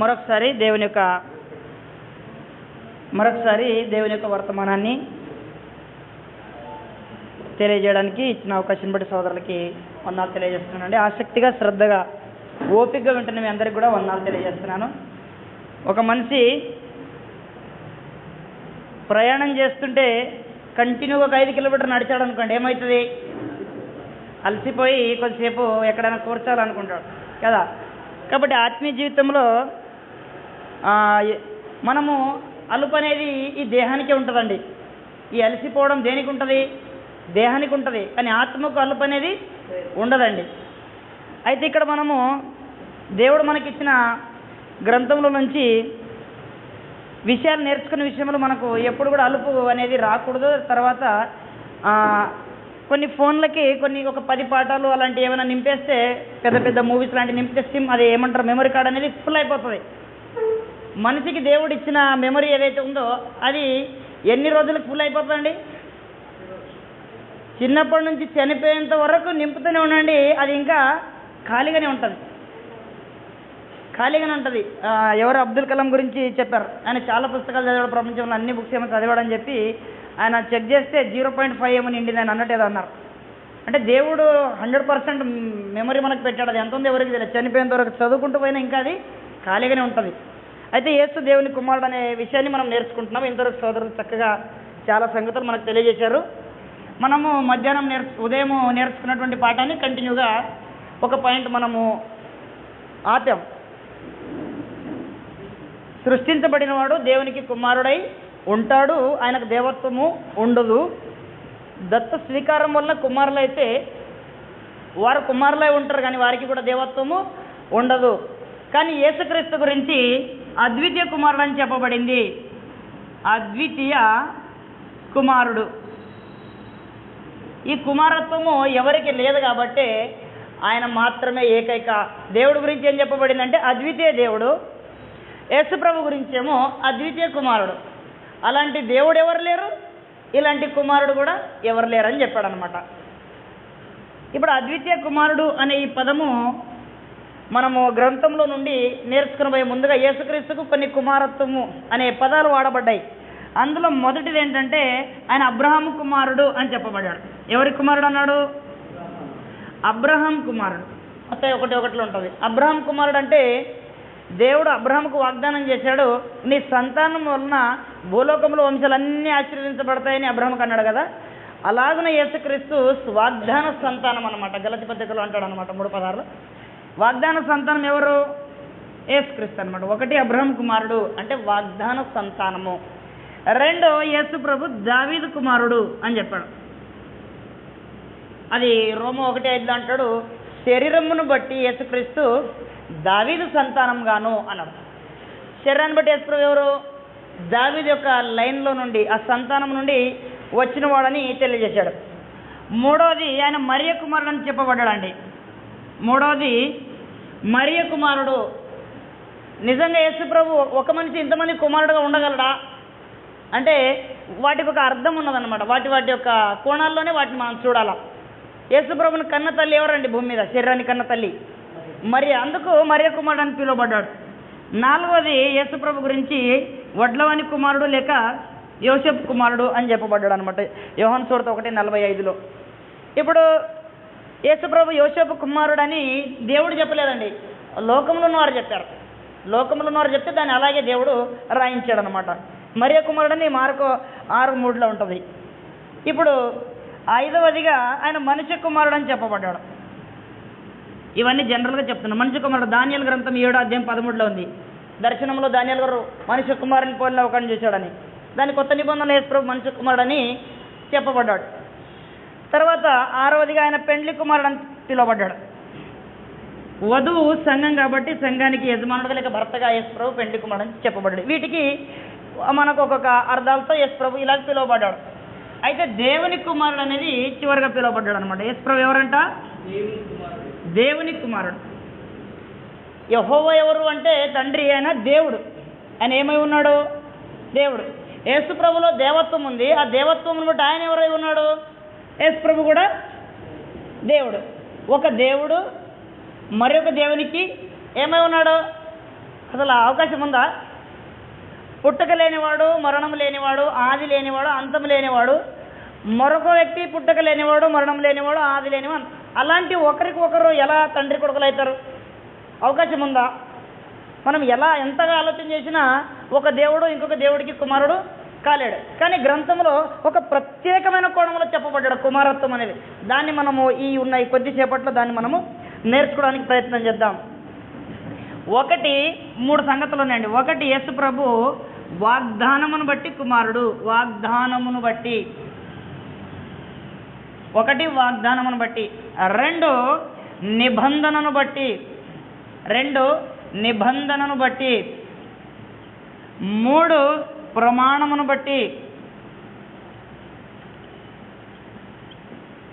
మరొకసారి దేవుని యొక్క వర్తమానాన్ని తెలియజేయడానికి ఇచ్చిన అవకాశం బట్టి సోదరులకి వందనాలు తెలియజేస్తున్నానండి. ఆసక్తిగా శ్రద్ధగా ఓపికగా వింటున్న మీ అందరికీ కూడా వందనాలు తెలియజేస్తున్నాను. ఒక మనిషి ప్రయాణం చేస్తుంటే కంటిన్యూగా 5 కిలోమీటర్లు నడిచాడు అనుకోండి, ఏమవుతుంది? అలసిపోయి కొద్దిసేపు ఎక్కడైనా కూర్చోాలనుకుంటాడు కదా. కాబట్టి ఆత్మీయ జీవితంలో మనము అలుపు అనేది ఈ దేహానికే ఉంటుందండి. ఈ అలసిపోవడం దేనికి ఉంటుంది? దేహానికి ఉంటుంది. కానీ ఆత్మకు అలుపు అనేది ఉండదండి. అయితే ఇక్కడ మనము దేవుడు మనకిచ్చిన గ్రంథంలో నుంచి విషయాలు నేర్చుకునే విషయంలో మనకు ఎప్పుడు కూడా అలుపు అనేది రాకూడదు. తర్వాత కొన్ని ఫోన్లకి ఒక 10 పాఠాలు అలాంటివి ఏమైనా నింపేస్తే, పెద్ద పెద్ద మూవీస్ లాంటివి నింపేస్తే అది ఏమంటారు, మెమరీ కార్డ్ అనేది ఫుల్ అయిపోతుంది. మనిషికి దేవుడు ఇచ్చిన మెమరీ ఏదైతే ఉందో అది ఎన్ని రోజులకు ఫుల్ అయిపోతుందండి? చిన్నప్పటి నుంచి చనిపోయేంత వరకు నింపుతూనే ఉండండి, అది ఇంకా ఖాళీగానే ఉంటుంది. ఎవరు అబ్దుల్ కలాం గురించి చెప్పారు. ఆయన చాలా పుస్తకాలు చదివాడు, ప్రపంచంలో అన్ని బుక్స్ ఏమో చదివాడని చెప్పి ఆయన చెక్ చేస్తే 0.5 ఏమో నిండింది ఆయన అన్నట్టు ఏదో అన్నారు. అంటే దేవుడు 100% మెమరీ మనకు పెట్టాడు. అది ఎంత ఉంది ఎవరికి తెలియదు. చనిపోయేంత వరకు చదువుకుంటూ పోయినా ఇంకా అది ఖాళీగానే ఉంటుంది. అయితే యేసు దేవుని కుమారుడు అనే విషయాన్ని మనం నేర్చుకుంటున్నాం. ఇంతవరకు సోదరులు చక్కగా చాలా సంగతులు మనకు తెలియజేశారు. మనము మధ్యాహ్నం ఉదయం నేర్చుకున్నటువంటి పాఠాన్ని కంటిన్యూగా ఒక పాయింట్ మనము ఆపాం. సృష్టించబడినవాడు దేవునికి కుమారుడై ఉంటాడు, ఆయనకు దేవత్వము ఉండదు. దత్త స్వీకారం వల్ల కుమారులైతే వారు కుమారులై ఉంటారు, కానీ వారికి కూడా దేవత్వము ఉండదు. కానీ యేసుక్రీస్తు గురించి అద్వితీయ కుమారుడు అని చెప్పబడింది. అద్వితీయ కుమారుడు. ఈ కుమారత్వము ఎవరికి లేదు కాబట్టి ఆయన మాత్రమే ఏకైక. దేవుడు గురించి ఏం చెప్పబడిందంటే అద్వితీయ దేవుడు. యేసుప్రభు గురించేమో అద్వితీయ కుమారుడు. అలాంటి దేవుడు ఎవరు లేరు, ఇలాంటి కుమారుడు కూడా ఎవరు లేరు అని చెప్పాడు అనమాట. ఇప్పుడు అద్వితీయ కుమారుడు అనే ఈ పదము మనము గ్రంథంలో నుండి నేర్చుకుని పోయే ముందుగా యేసుక్రీస్తుకు కొన్ని కుమారత్వము అనే పదాలు వాడబడ్డాయి. అందులో మొదటిది ఏంటంటే ఆయన అబ్రహాము కుమారుడు అని చెప్పబడ్డాడు. ఎవరి కుమారుడు అన్నాడు? అబ్రహాం కుమారుడు. మొత్తం 1:1 ఉంటుంది. అబ్రహాం కుమారుడు అంటే దేవుడు అబ్రహాముకు వాగ్దానం చేశాడు, నీ సంతానం వలన భూలోకంలో వంశాలన్నీ ఆశీర్వదించబడతాయని అబ్రహాముకు అన్నాడు కదా. అలాగున యేసుక్రీస్తు వాగ్దాన సంతానం అనమాట. గలతీ పత్రికలో అంటాడు అనమాట 3:16. వాగ్దాన సంతానం ఎవరు? యేసుక్రీస్తు అనమాట. 1 అబ్రహాం కుమారుడు అంటే వాగ్దాన సంతానము. 2 యేసు ప్రభు దావీదు కుమారుడు అని చెప్పాడు. అది రోమా 1:5 అంటాడు, శరీరమును బట్టి యేసుక్రీస్తు దావీదు సంతానం గాను అన్నాడు. శరీరాన్ని బట్టి యేసు ప్రభు ఎవరు? దావీదు యొక్క లైన్లో నుండి, ఆ సంతానం నుండి వచ్చిన వాడని తెలియజేశాడు. 3వది ఆయన మరియ కుమారుడు అని చెప్పబడ్డాడండి. 3వది మరియ కుమారుడు. నిజంగా యేసు ప్రభు ఒక మనిషి ఇంతమంది కుమారుడుగా ఉండగలడా అంటే వాటికి ఒక అర్థం ఉన్నదన్నమాట. వాటి యొక్క కోణాల్లోనే వాటిని మనం చూడాలా. యేసు ప్రభుని కన్న తల్లి ఎవరండి భూమి మీద? శరీరాన్ని కన్న తల్లి మరి. అందుకు మరియ కుమారుడు అని పిలువబడ్డాడు. 4వది యేసు ప్రభు గురించి వడ్లవాని కుమారుడు లేక యోసేపు కుమారుడు అని చెప్పబడ్డాడు అనమాట. యోహాను సువార్త 1:45. ఇప్పుడు యేసు ప్రభు యోసేపు కుమారుడు అని దేవుడు చెప్పలేదండి, లోకంలో ఉన్నవారు చెప్పారు. లోకంలో ఉన్నవారు చెప్తే దాన్ని అలాగే దేవుడు రాయించాడు అనమాట. మరియ కుమారుడని మార్కో 6:3 ఉంటుంది. ఇప్పుడు 5వదిగా ఆయన మనుష్య కుమారుడు అని చెప్పబడ్డాడు. ఇవన్నీ జనరల్గా చెప్తున్నాను. మనుష్య కుమారుడు దానియేలు గ్రంథం 7:13 ఉంది. దర్శనంలో దానియేలు గారు మనుష్య కుమారుని పోలిన ఒకరిని చూశాడని. దాని కొత్త నిబంధనలు యేసు ప్రభు మనుష్య కుమారుడు అని చెప్పబడ్డాడు. తర్వాత 6వదిగా ఆయన పెండ్లి కుమారుడు అని పిలువబడ్డాడు. వధువు సంఘం కాబట్టి సంఘానికి యజమానుడుగా లేక భర్తగా యేసు ప్రభు పెండ్లి కుమారుడు అని చెప్పబడ్డాడు. వీటికి మనకు ఒక్కొక్క అర్థాలతో యేసు ప్రభు ఇలాగ పిలువబడ్డాడు. అయితే దేవుని కుమారుడు అనేది చివరిగా పిలువబడ్డాడు అనమాట. యేసు ప్రభు ఎవరంట? దేవుని కుమారుడు. యెహోవా ఎవరు అంటే తండ్రి, ఆయన దేవుడు. ఆయన ఏమై ఉన్నాడు? దేవుడు. యేసు ప్రభులో దేవత్వం ఉంది. ఆ దేవత్వం బట్టి ఆయన ఎవరై ఉన్నాడు? యేసు ప్రభు కూడా దేవుడు. ఒక దేవుడు మరొక దేవునికి ఏమై ఉన్నాడు? అసలు ఆ అవకాశం ఉందా? పుట్టుక లేనివాడు, మరణం లేనివాడు, ఆది లేనివాడు, అంతం లేనివాడు, మరొక వ్యక్తి పుట్టుక లేనివాడు, మరణం లేనివాడు, ఆది లేనివాడు, అలాంటి ఒకరికొకరు ఎలా తండ్రి కొడుకులు అవుతారు? అవకాశం ఉందా? మనం ఎంతగా ఆలోచన చేసినా ఒక దేవుడు ఇంకొక దేవుడికి కుమారుడు కాలేడు. కానీ గ్రంథంలో ఒక ప్రత్యేకమైన కోణంలో చెప్పబడ్డాడు కుమారత్వం అనేది. దాన్ని మనము ఈ కొద్దిసేపట్లో దాన్ని మనము నేర్చుకోవడానికి ప్రయత్నం చేద్దాం. 3 సంగతులు ఉన్నాయండి. 1 యేసు ప్రభు వాగ్దానమును బట్టి కుమారుడు. వాగ్దానమును బట్టి 1 వాగ్దానమును బట్టి, 2 నిబంధనను బట్టి, 2 నిబంధనను బట్టి, 3 ప్రమాణమును బట్టి.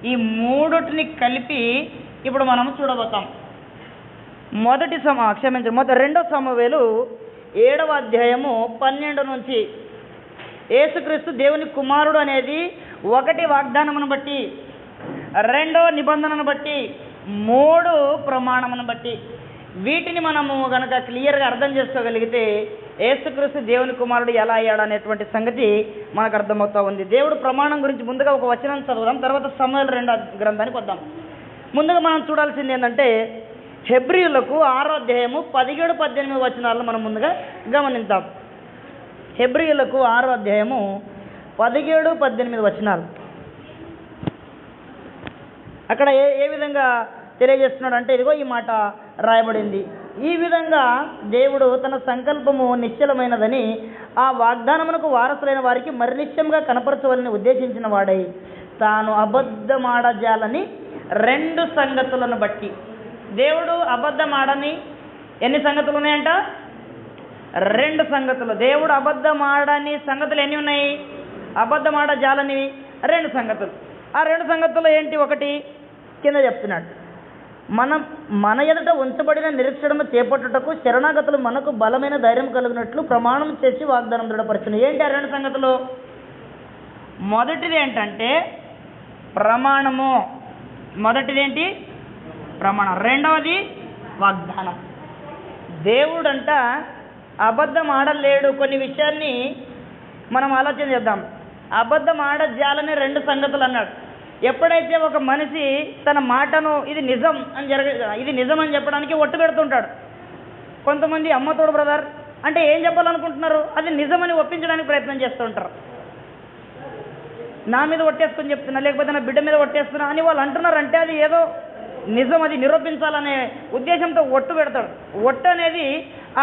ఈ మూడుటిని కలిపి ఇప్పుడు మనము చూడబోతాం. 2 సమూయేలు 7వ అధ్యాయము 12 నుంచి యేసుక్రీస్తు దేవుని కుమారుడు అనేది 1 వాగ్దానమును బట్టి, 2 నిబంధనను బట్టి, 3 ప్రమాణమును బట్టి. వీటిని మనము కనుక క్లియర్గా అర్థం చేసుకోగలిగితే యేసుక్రీస్తు దేవుని కుమారుడు ఎలా అయ్యాడు అనేటువంటి సంగతి మనకు అర్థమవుతూ ఉంది. దేవుడు ప్రమాణం గురించి ముందుగా ఒక వచనం చదువుదాం, తర్వాత సమూయేలు 2వ గ్రంథానికి వద్దాం. ముందుగా మనం చూడాల్సింది ఏంటంటే హెబ్రీయులకు 6వ అధ్యాయము 17-18 వచనాలను మనం ముందుగా గమనిద్దాం. హెబ్రీయులకు 6వ అధ్యాయము 17-18 వచనాలు. అక్కడ ఏ విధంగా తెలియజేస్తున్నాడు అంటే, ఇదిగో ఈ మాట రాయబడింది. ఈ విధంగా దేవుడు తన సంకల్పము నిశ్చలమైనదని ఆ వాగ్దానమునకు వారసులైన వారికి మరి నిశ్చయంగా కనపరచవాలని ఉద్దేశించిన వాడై తాను అబద్ధమాడజాలని 2 సంగతులను బట్టి. దేవుడు అబద్ధమాడని ఎన్ని సంగతులు ఉన్నాయంట? 2 సంగతులు. దేవుడు అబద్ధమాడని సంగతులు ఎన్ని ఉన్నాయి? అబద్ధమాడజాలని 2 సంగతులు. ఆ 2 సంగతులు ఏంటి? 1 కింద చెప్తున్నాడు, మన ఎదుట ఉంచబడిన నిరీక్షణము చేపట్టుటకు శరణాగతులు మనకు బలమైన ధైర్యం కలిగినట్లు ప్రమాణం చేసి వాగ్దానం దృఢపరచును. ఏంటి ఆ 2 సంగతులు? మొదటిది ఏంటంటే ప్రమాణము. మొదటిదేంటి? ప్రమాణం. 2వది వాగ్దానం. దేవుడంట అబద్ధం ఆడలేడు. కొన్ని విషయాన్ని మనం ఆలోచన చేద్దాం. అబద్ధం ఆడజాలని 2 సంగతులు అన్నాడు. ఎప్పుడైతే ఒక మనిషి తన మాటను ఇది నిజం అని చెప్పడానికి ఒట్టు పెడుతుంటాడు. కొంతమంది అమ్మతోడు బ్రదర్ అంటే ఏం చెప్పాలనుకుంటున్నారు? అది నిజమని ఒప్పించడానికి ప్రయత్నం చేస్తూ ఉంటారు. నా మీద ఒట్టేసుకొని చెప్తున్నా, లేకపోతే నా బిడ్డ మీద ఒట్టేస్తున్నా అని వాళ్ళు అంటున్నారు. అంటే అది ఏదో నిజం, అది నిరూపించాలనే ఉద్దేశంతో ఒట్టు పెడతాడు. ఒట్టు అనేది,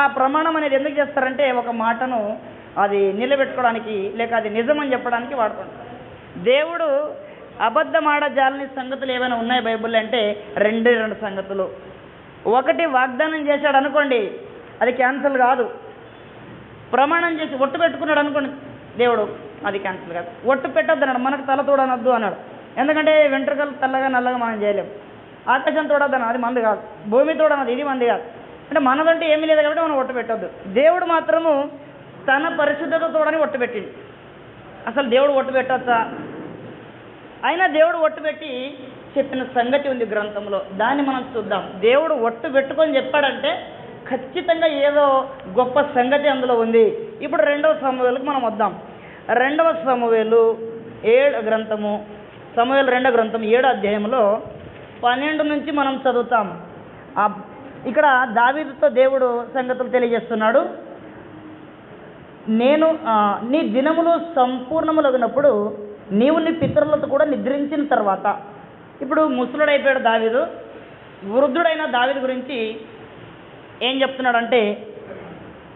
ఆ ప్రమాణం అనేది ఎందుకు చేస్తారంటే ఒక మాటను అది నిలబెట్టుకోవడానికి, లేక అది నిజం అని చెప్పడానికి వాడుతుంటారు. దేవుడు అబద్ధమాడజాలని సంగతులు ఏమైనా ఉన్నాయి బైబిల్లో అంటే 2 సంగతులు. 1 వాగ్దానం చేశాడు అనుకోండి, అది క్యాన్సిల్ కాదు. ప్రమాణం చేసి ఒట్టు పెట్టుకున్నాడు అనుకోండి దేవుడు, అది క్యాన్సిల్ కాదు. ఒట్టు పెట్టొద్దు అన్నాడు. మనకు తల తోడనొద్దు అన్నాడు. ఎందుకంటే వెంట్రుకలు తెల్లగా నల్లగా మనం చేయలేము. ఆకాశం తోడొద్దు, అది మంది కాదు. భూమి తోడనది, ఇది మంది కాదు. అంటే మనదంటే ఏమీ లేదు కాబట్టి మనం ఒట్టు పెట్టొద్దు. దేవుడు మాత్రము తన పరిశుద్ధత తోడని ఒట్టు పెట్టింది. అసలు దేవుడు ఒట్టు పెట్టొచ్చా? అయినా దేవుడు ఒట్టు పెట్టి చెప్పిన సంగతి ఉంది గ్రంథంలో. దాన్ని మనం చూద్దాం. దేవుడు ఒట్టు పెట్టుకొని చెప్పాడంటే ఖచ్చితంగా ఏదో గొప్ప సంగతి అందులో ఉంది. ఇప్పుడు 2వ సమూయేలుకు మనం వద్దాం. 2వ సమూయేలు 7 గ్రంథము, సమూయేలు 2వ గ్రంథం 7వ అధ్యాయంలో 12 నుంచి మనం చదువుతాం. ఇక్కడ దావీదుతో దేవుడు సంగతులు తెలియజేస్తున్నాడు. నీ దినములు సంపూర్ణములగినప్పుడు నీవు నీ పితరులతో కూడా నిద్రించిన తర్వాత. ఇప్పుడు ముసలుడైపోయాడు దావీదు. వృద్ధుడైన దావీదు గురించి ఏం చెప్తున్నాడంటే,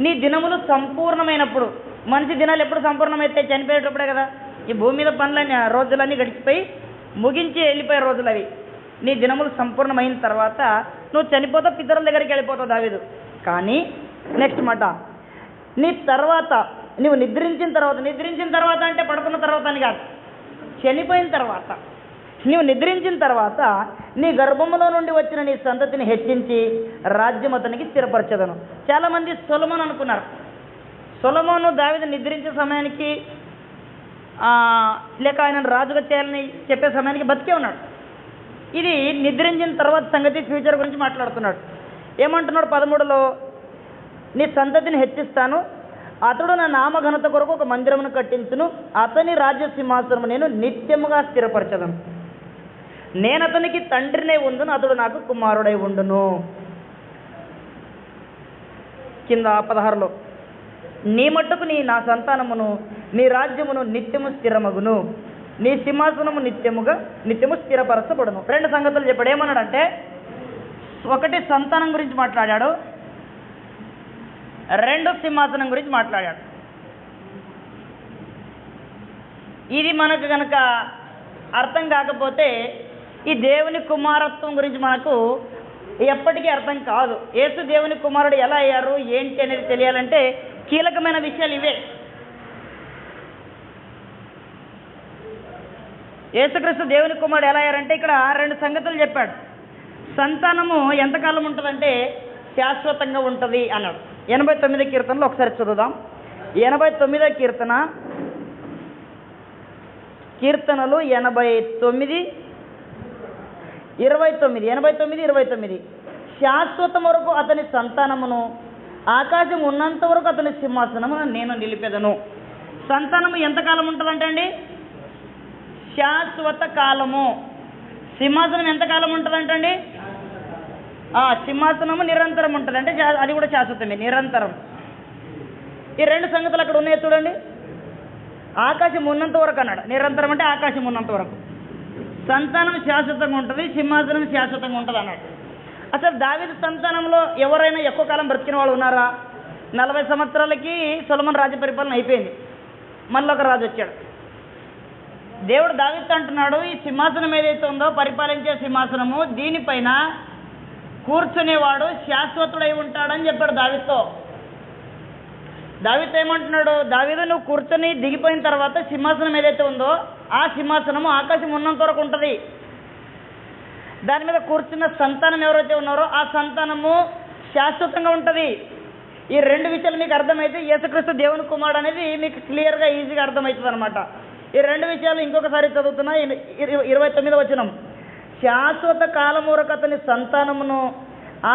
నీ దినములు సంపూర్ణమైనప్పుడు. మనిషి దినాలు ఎప్పుడు సంపూర్ణమైతే? చనిపోయేటప్పుడే కదా. ఈ భూమి మీద పనులన్నీ రోజులన్నీ గడిచిపోయి ముగించి వెళ్ళిపోయే రోజులు అవి. నీ దినములు సంపూర్ణమైన తర్వాత నువ్వు చనిపోతావు, పితరుల దగ్గరికి వెళ్ళిపోతావు దావీదు. కానీ నెక్స్ట్ మాట, నీ తర్వాత నువ్వు నిద్రించిన తర్వాత అంటే పడుకున్న తర్వాత అని కాదు, చనిపోయిన తర్వాత. నీవు నిద్రించిన తర్వాత నీ గర్భములో నుండి వచ్చిన నీ సంతతిని హెచ్చించి రాజ్యం అతనికి స్థిరపరచదను. చాలామంది సొలొమోను అనుకున్నారు. సొలొమోను దావీదు నిద్రించే సమయానికి లేక ఆయన రాజుగా చేయాలని చెప్పే సమయానికి బతికే ఉన్నాడు. ఇది నిద్రించిన తర్వాత సంగతి, ఫ్యూచర్ గురించి మాట్లాడుతున్నాడు. ఏమంటున్నాడు 13లో, నీ సంతతిని హెచ్చిస్తాను, అతడు నా నామఘనత కొరకు ఒక మందిరమును కట్టించును, అతని రాజ్య సింహాసనము నేను నిత్యముగా స్థిరపరచదను, నేను అతనికి తండ్రినే ఉండును, అతడు నాకు కుమారుడై ఉండును. కింద 16లో నీ మట్టుకు నా సంతానమును నీ రాజ్యమును నిత్యము స్థిరమగును, నీ సింహాసనము నిత్యము స్థిరపరచబడును. 2 సంగతులు చెప్పాడు. ఏమన్నాడంటే, ఒకటి సంతానం గురించి మాట్లాడాడు, 2 సింహాసనం గురించి మాట్లాడాడు. ఇది మనకు కనుక అర్థం కాకపోతే ఈ దేవుని కుమారత్వం గురించి మనకు ఎప్పటికీ అర్థం కాదు. యేసు దేవుని కుమారుడు ఎలా అయ్యారు ఏంటి అనేది తెలియాలంటే కీలకమైన విషయాలు ఇవే. యేసుక్రీస్తు దేవుని కుమారుడు ఎలా అయ్యారంటే ఇక్కడ 2 సంగతులు చెప్పాడు. సంతానము ఎంతకాలం ఉంటుందంటే శాశ్వతంగా ఉంటుంది అన్నాడు. 89 కీర్తనలో ఒకసారి చదువుదాం. 89 కీర్తనలు 89, 29. శాశ్వతం వరకు అతని సంతానమును, ఆకాశం ఉన్నంత వరకు అతని సింహాసనమును నేను నిలిపెదను. సంతానము ఎంతకాలం ఉంటుందంటే అండి శాశ్వత కాలము. సింహాసనం ఎంతకాలం ఉంటుందంటండి? సింహాసనము నిరంతరం ఉంటుంది, అంటే అది కూడా శాశ్వతమే, నిరంతరం. ఈ 2 సంగతులు అక్కడ ఉన్నాయి చూడండి. ఆకాశం ఉన్నంత వరకు అన్నాడు, నిరంతరం అంటే ఆకాశం ఉన్నంత వరకు. సంతానం శాశ్వతంగా ఉంటుంది, సింహాసనం శాశ్వతంగా ఉంటుంది అన్నాడు. అసలు దావీదు సంతానంలో ఎవరైనా ఎక్కువ కాలం బ్రతికిన వాళ్ళు ఉన్నారా? 40 సంవత్సరాలకి సొలొమోను రాజ్య పరిపాలన అయిపోయింది, మళ్ళీ ఒక రాజు వచ్చాడు. దేవుడు దావీదుతో అంటున్నాడు, ఈ సింహాసనం ఏదైతే ఉందో పరిపాలించే సింహాసనము, దీనిపైన కూర్చునేవాడు శాశ్వతుడై ఉంటాడని చెప్పాడు దావీదుతో. దావీదు ఏమంటున్నాడు, దావీదు నువ్వు కూర్చొని దిగిపోయిన తర్వాత సింహాసనం ఏదైతే ఉందో ఆ సింహాసనము ఆకాశం ఉన్నంత వరకు ఉంటుంది, దాని మీద కూర్చున్న సంతానం ఎవరైతే ఉన్నారో ఆ సంతానము శాశ్వతంగా ఉంటుంది. ఈ 2 విషయాలు మీకు అర్థమైతే యేసుక్రీస్తు దేవుని కుమారుడు అనేది మీకు క్లియర్గా ఈజీగా అర్థమవుతుంది అనమాట. ఈ 2 విషయాలు ఇంకొకసారి చదువుతున్నా. 29వ వచనం, శాశ్వత కాలం వరకు అతని సంతానమును,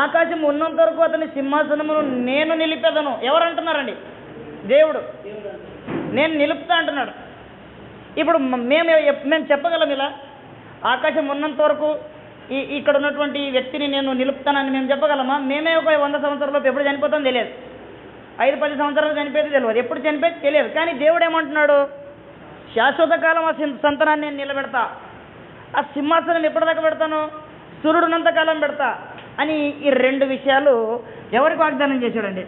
ఆకాశం ఉన్నంత వరకు అతని సింహాసనమును నేను నిలిపెదను. ఎవరు అంటున్నారండి? దేవుడు. నేను నిలుపుతా అంటున్నాడు. ఇప్పుడు మేము చెప్పగలం ఇలా, ఆకాశం ఉన్నంత వరకు ఇక్కడ ఉన్నటువంటి వ్యక్తిని నేను నిలుపుతానని మేము చెప్పగలమా? మేమే ఒక 100 సంవత్సరాలలోపు ఎప్పుడు చనిపోతాం తెలియదు, 5-10 సంవత్సరాలు చనిపోయేది తెలియదు, ఎప్పుడు చనిపోయేది తెలియదు. కానీ దేవుడు ఏమంటున్నాడు, శాశ్వత కాలం ఆ సంతానాన్ని నేను నిలబెడతా, ఆ సింహాసనం ఎప్పటిదాకా పెడతాను, సూర్యుడు ఉన్నంతకాలం పెడతా అని ఈ 2 విషయాలు ఎవరికి వాగ్దానం చేశాడండి?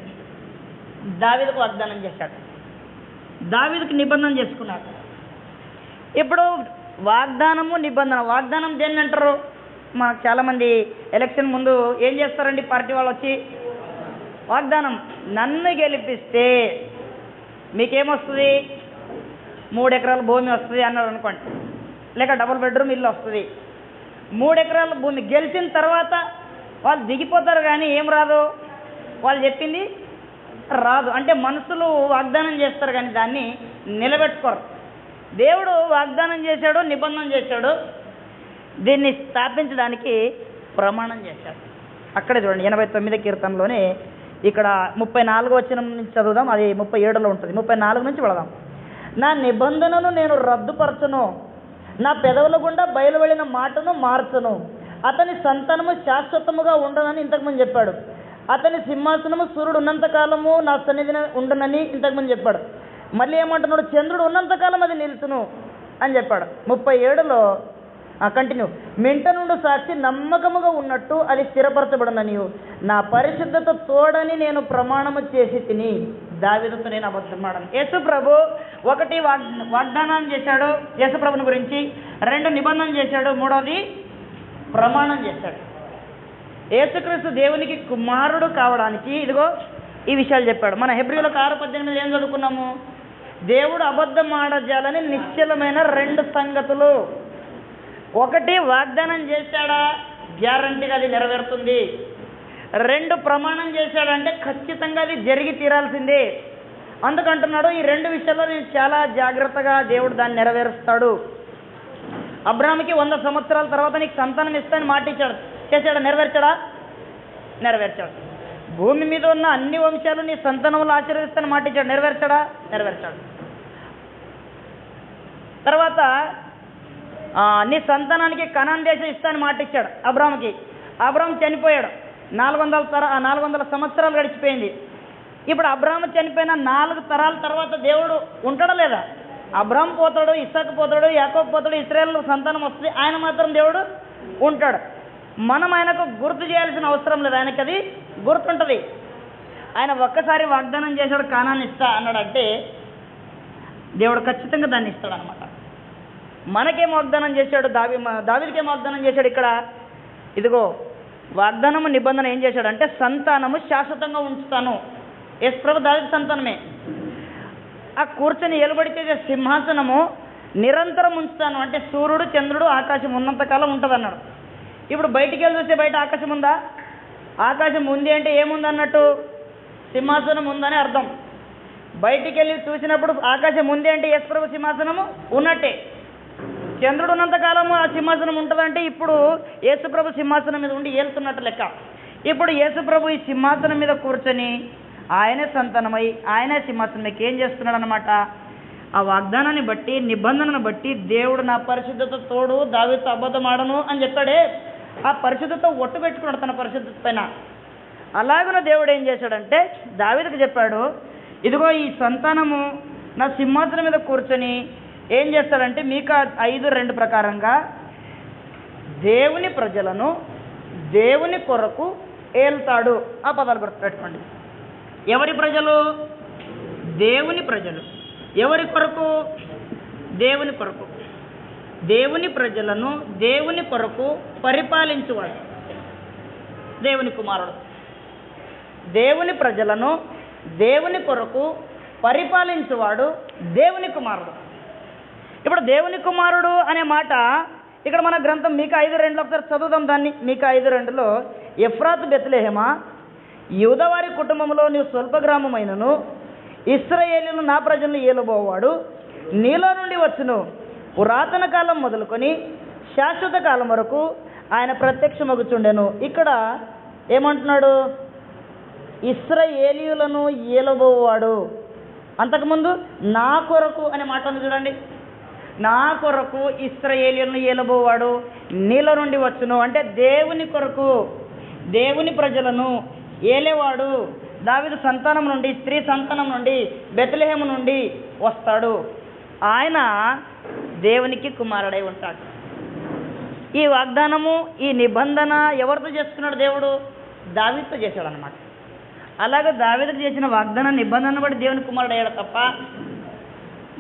దావీదుకు వాగ్దానం చేశాడు. దావీదుకు నిబంధన చేసుకున్నాడు. ఇప్పుడు వాగ్దానము నిబంధన. వాగ్దానం దేన్ని అంటారు? మాకు చాలామంది ఎలక్షన్ ముందు ఏం చేస్తారండి, పార్టీ వాళ్ళు వచ్చి వాగ్దానం, నన్ను గెలిపిస్తే మీకేమొస్తుంది, 3 ఎకరాల భూమి వస్తుంది అన్నారు అనుకోండి, లేక డబుల్ బెడ్రూమ్ ఇల్లు వస్తుంది. 3 ఎకరాల భూమి గెలిచిన తర్వాత వాళ్ళు దిగిపోతారు, కానీ ఏం రాదు, వాళ్ళు చెప్పింది రాదు. అంటే మనుషులు వాగ్దానం చేస్తారు కానీ దాన్ని నిలబెట్టుకోరు. దేవుడు వాగ్దానం చేశాడు, నిబంధన చేశాడు, దీన్ని స్థాపించడానికి ప్రమాణం చేశాడు. అక్కడే చూడండి 89 కీర్తనలోనే ఇక్కడ 34వ వచనం నుంచి చదువుదాం, అది 37లో ఉంటుంది. 34 నుంచి వెళదాం. నా నిబంధనను నేను రద్దుపరచను, నా పెదవుల గుండా బయలువెళ్ళిన మాటను మార్చను, అతని సంతానము శాశ్వతముగా ఉండనని ఇంతకుముందు చెప్పాడు, అతని సింహాసనము సూర్యుడు ఉన్నంతకాలము నా సన్నిధిని ఉండనని ఇంతకుముందు చెప్పాడు. మళ్ళీ ఏమంటున్నాడు, చంద్రుడు ఉన్నంతకాలం అది నిలుచును అని చెప్పాడు. 37లో కంటిన్యూ, మెంట నుండి సాక్షి నమ్మకముగా ఉన్నట్టు అది స్థిరపరచబడనని నా పరిశుద్ధత తోడని నేను ప్రమాణము చేసి తిని, దావీదుతో నేను అబద్ధమాడను. యేసు ప్రభు 1 వాగ్దానం చేశాడు యేసు ప్రభుని గురించి, 2 నిబంధన చేశాడు, 3వది ప్రమాణం చేశాడు. యేసుక్రీస్తు దేవునికి కుమారుడు కావడానికి ఇదిగో ఈ విషయాలు చెప్పాడు. మన హెబ్రీయులకు 6:18 ఏం చదువుకున్నాము? దేవుడు అబద్ధం ఆడజాలని నిశ్చలమైన 2 సంగతులు. 1 వాగ్దానం చేశాడా, గ్యారంటీగా అది నెరవేరుతుంది. 2 ప్రమాణం చేశాడంటే ఖచ్చితంగా అది జరిగి తీరాల్సిందే. అందుకంటున్నాడు ఈ 2 విషయాల్లో నేను చాలా జాగ్రత్తగా దేవుడు దాన్ని నెరవేరుస్తాడు. అబ్రాహాముకి 100 సంవత్సరాల తర్వాత నీకు సంతానం ఇస్తానని మాట ఇచ్చాడు, చేశాడా? నెరవేర్చాడా? నెరవేర్చాడు. భూమి మీద ఉన్న అన్ని వంశాలు నీ సంతానంలో ఆశీర్వదిస్తాను మాట ఇచ్చాడు. నెరవేర్చాడా? నెరవేర్చాడు. తర్వాత నీ సంతానానికి కనాన్ దేశం ఇస్తాను మాట ఇచ్చాడు అబ్రాహాముకి. అబ్రాహాము చనిపోయాడు. 400 సంవత్సరాలు గడిచిపోయింది. ఇప్పుడు అబ్రాహాము చనిపోయిన 4 తరాల తర్వాత దేవుడు ఉంటాడా లేదా? అబ్రాహాము పోతాడు, ఇస్సాకు పోతాడు, యాకోబు పోతాడు, ఇశ్రాయేలు సంతానం వస్తుంది, ఆయన మాత్రం దేవుడు ఉంటాడు. మనం ఆయనకు గుర్తు చేయాల్సిన అవసరం లేదు, ఆయనకి అది గుర్తుంటుంది. ఆయన ఒక్కసారి వాగ్దానం చేశాడు కానాన్ని ఇస్తా అన్నాడంటే దేవుడు ఖచ్చితంగా దాన్ని ఇస్తాడు అనమాట. మనకేం వాగ్దానం చేశాడు? దావీదుకేం వాగ్దానం చేశాడు? ఇక్కడ ఇదిగో వాగ్దానము నిబంధన ఏం చేశాడంటే సంతానము శాశ్వతంగా ఉంచుతాను. యేసుప్రభు దావీదు సంతానమే. ఆ కూర్చొని ఏలుబడితే సింహాసనము నిరంతరం ఉంచుతాను అంటే సూర్యుడు చంద్రుడు ఆకాశం ఉన్నంతకాలం ఉంటుంది అన్నాడు. ఇప్పుడు బయటికి వెళ్ళి చూస్తే బయట ఆకాశం ఉందా? ఆకాశం ఉంది అంటే ఏముంది అన్నట్టు? సింహాసనం ఉందని అర్థం. బయటికి వెళ్ళి చూసినప్పుడు ఆకాశం ఉంది అంటే యేసుప్రభు సింహాసనము ఉన్నట్టే. చంద్రుడు ఉన్నంతకాలము ఆ సింహాసనం ఉంటుందంటే ఇప్పుడు యేసుప్రభు సింహాసనం మీద ఉండి ఏలుతున్నట్టు లెక్క. ఇప్పుడు యేసుప్రభు ఈ సింహాసనం మీద కూర్చొని ఆయనే సంతానమై ఆయనే సింహాసనం మీకు ఏం చేస్తున్నాడు అనమాట? ఆ వాగ్దానాన్ని బట్టి నిబంధనను బట్టి దేవుడు నా పరిశుద్ధత తోడు దావీదుతో అబద్ధం ఆడను అని చెప్తాడే, ఆ పరిశుద్ధత ఒట్టు పెట్టుకున్నాడు తన పరిశుద్ధత పైన. అలాగున దేవుడు ఏం చేశాడంటే దావీదుకు చెప్పాడు, ఇదిగో ఈ సంతానము నా సింహాసనం మీద కూర్చొని ఏం చేస్తాడంటే మీకా 5:2 ప్రకారంగా దేవుని ప్రజలను దేవుని కొరకు ఏల్తాడు. ఆ పదాలు గుర్తుపెట్టుకోండి. ఎవరి ప్రజలు? దేవుని ప్రజలు. ఎవరి కొరకు? దేవుని కొరకు. దేవుని ప్రజలను దేవుని కొరకు పరిపాలించువాడు దేవుని కుమారుడు. దేవుని ప్రజలను దేవుని కొరకు పరిపాలించువాడు దేవుని కుమారుడు. ఇప్పుడు దేవుని కుమారుడు అనే మాట ఇక్కడ మన గ్రంథం మీకా 5:2 ఒకసారి చదువుదాం దాన్ని. మీకా 5:2 ఎఫ్రాతు బెత్లెహేమా, యూదవారి కుటుంబంలో నీవు స్వల్ప గ్రామమైనను ఇశ్రాయేలీయులు నా ప్రజలను ఏలుబోవాడు నీలో నుండి వచ్చును. పురాతన కాలం మొదలుకొని శాశ్వత కాలం వరకు ఆయన ప్రత్యక్షమగుచుండెను. ఇక్కడ ఏమంటున్నాడు? ఇశ్రాయేలీయులను ఏలుబోవాడు. అంతకుముందు నా కొరకు అనే మాట ఉంది చూడండి. నా కొరకు ఇశ్రాయేలీయులను ఏలుబోవాడు నీలో నుండి వచ్చును అంటే దేవుని కొరకు దేవుని ప్రజలను ఏలేవాడు దావీదు సంతానం నుండి, స్త్రీ సంతానం నుండి, బెత్లెహేము నుండి వస్తాడు. ఆయన దేవునికి కుమారుడై ఉంటాడు. ఈ వాగ్దానము ఈ నిబంధన ఎవరితో చేసుకున్నాడు? దేవుడు దావీదుతో చేశాడు అనమాట. అలాగే దావీదుకు చేసిన వాగ్దాన నిబంధన బట్టి దేవుని కుమారుడు అయ్యాడు తప్ప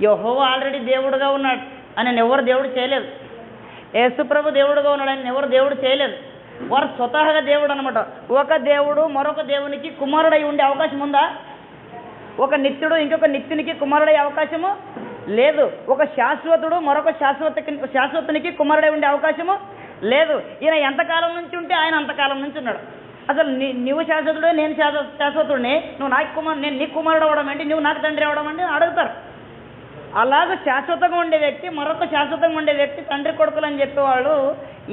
యెహోవా ఆల్రెడీ దేవుడుగా ఉన్నాడు అని ఎవరు దేవుడు చేయలేదు. యేసుప్రభు దేవుడుగా ఉన్నాడు అని ఎవరు దేవుడు చేయలేదు. వారు స్వతహాగా దేవుడు అనమాట. ఒక దేవుడు మరొక దేవునికి కుమారుడై ఉండే అవకాశం ఉందా? ఒక నిత్యుడు ఇంకొక నిత్యునికి కుమారుడయ్యే అవకాశము లేదు. ఒక శాశ్వతుడు మరొక శాశ్వతునికి కుమారుడై ఉండే అవకాశము లేదు. ఈయన ఎంతకాలం నుంచి ఉంటే ఆయన అంతకాలం నుంచి ఉన్నాడు. అసలు నువ్వు శాశ్వతుడే, నేను శాశ్వతుడిని, నువ్వు నేను నీకు కుమారుడు అవ్వడం ఏంటి, నువ్వు నాకు తండ్రి అవ్వడం అంటే అడుగుతారు. అలాగే శాశ్వతంగా ఉండే వ్యక్తి మరొక శాశ్వతంగా ఉండే వ్యక్తి తండ్రి కొడుకులు అని చెప్పేవాళ్ళు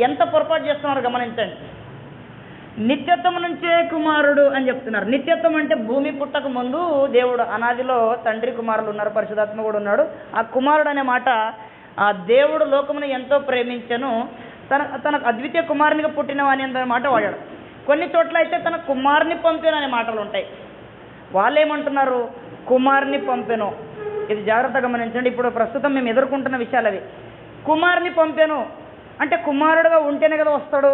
ఎంత పొరపాటు చేస్తున్నారు గమనించండి. నిత్యత్వం నుంచే కుమారుడు అని చెప్తున్నారు. నిత్యత్వం అంటే భూమి పుట్టక ముందు దేవుడు అనాదిలో తండ్రి కుమారులు ఉన్నారు, పరిశుధాత్మ కూడా ఉన్నాడు. ఆ కుమారుడు అనే మాట ఆ దేవుడు లోకమును ఎంతో ప్రేమించను, తనకు అద్వితీయ కుమారునిగా పుట్టినవాని అనే మాట వాడాడు. కొన్ని చోట్ల అయితే తన కుమారుని పంపెను అనే మాటలు ఉంటాయి. వాళ్ళు ఏమంటున్నారు? కుమారుని పంపెను. ఇది జాగ్రత్తగా గమనించండి. ఇప్పుడు ప్రస్తుతం మేము ఎదుర్కొంటున్న విషయాలు అవి. కుమారుని పంపెను అంటే కుమారుడుగా ఉంటేనే కదా వస్తాడు.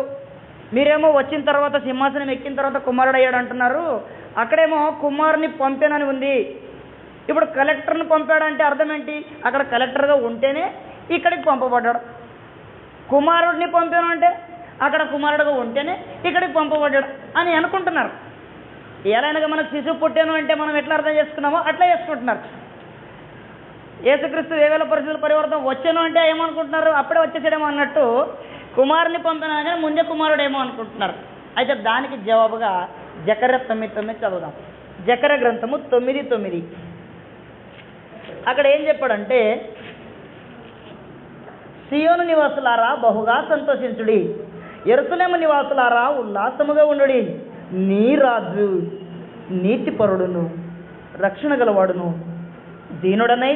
మీరేమో వచ్చిన తర్వాత సింహాసనం ఎక్కిన తర్వాత కుమారుడు అయ్యాడు అంటున్నారు. అక్కడేమో కుమారుని పంపెనని ఉంది. ఇప్పుడు కలెక్టర్ని పంపాడంటే అర్థం ఏంటి? అక్కడ కలెక్టర్గా ఉంటేనే ఇక్కడికి పంపబడ్డాడు. కుమారుడిని పంపాను అంటే అక్కడ కుమారుడుగా ఉంటేనే ఇక్కడికి పంపబడ్డాడు అని అనుకుంటున్నారు. ఎలాగైనా మనకు శిశువు పుట్టాను అంటే మనం ఎట్లా అర్థం చేసుకున్నామో అట్లా చేసుకుంటున్నారు. యేసుక్రీస్తు 2000 పరిస్థితుల పరివర్తన వచ్చాను అంటే ఏమనుకుంటున్నారు? అప్పుడే వచ్చేసాడేమో అన్నట్టు కుమారుని పంపినా కానీ ముందే కుమారుడేమో అనుకుంటున్నారు. అయితే దానికి జవాబుగా జకర్యా 9:9 చదువుదాం. జకర్యా గ్రంథము 9:9 అక్కడ ఏం చెప్పాడంటే, సియోను నివాసులారా బహుగా సంతోషించుడి, యెరూషలేము నివాసులారా ఉల్లాసముగా ఉండుడి, నీ రాజు నీతిపరుడును రక్షణ గలవాడును దీనుడనై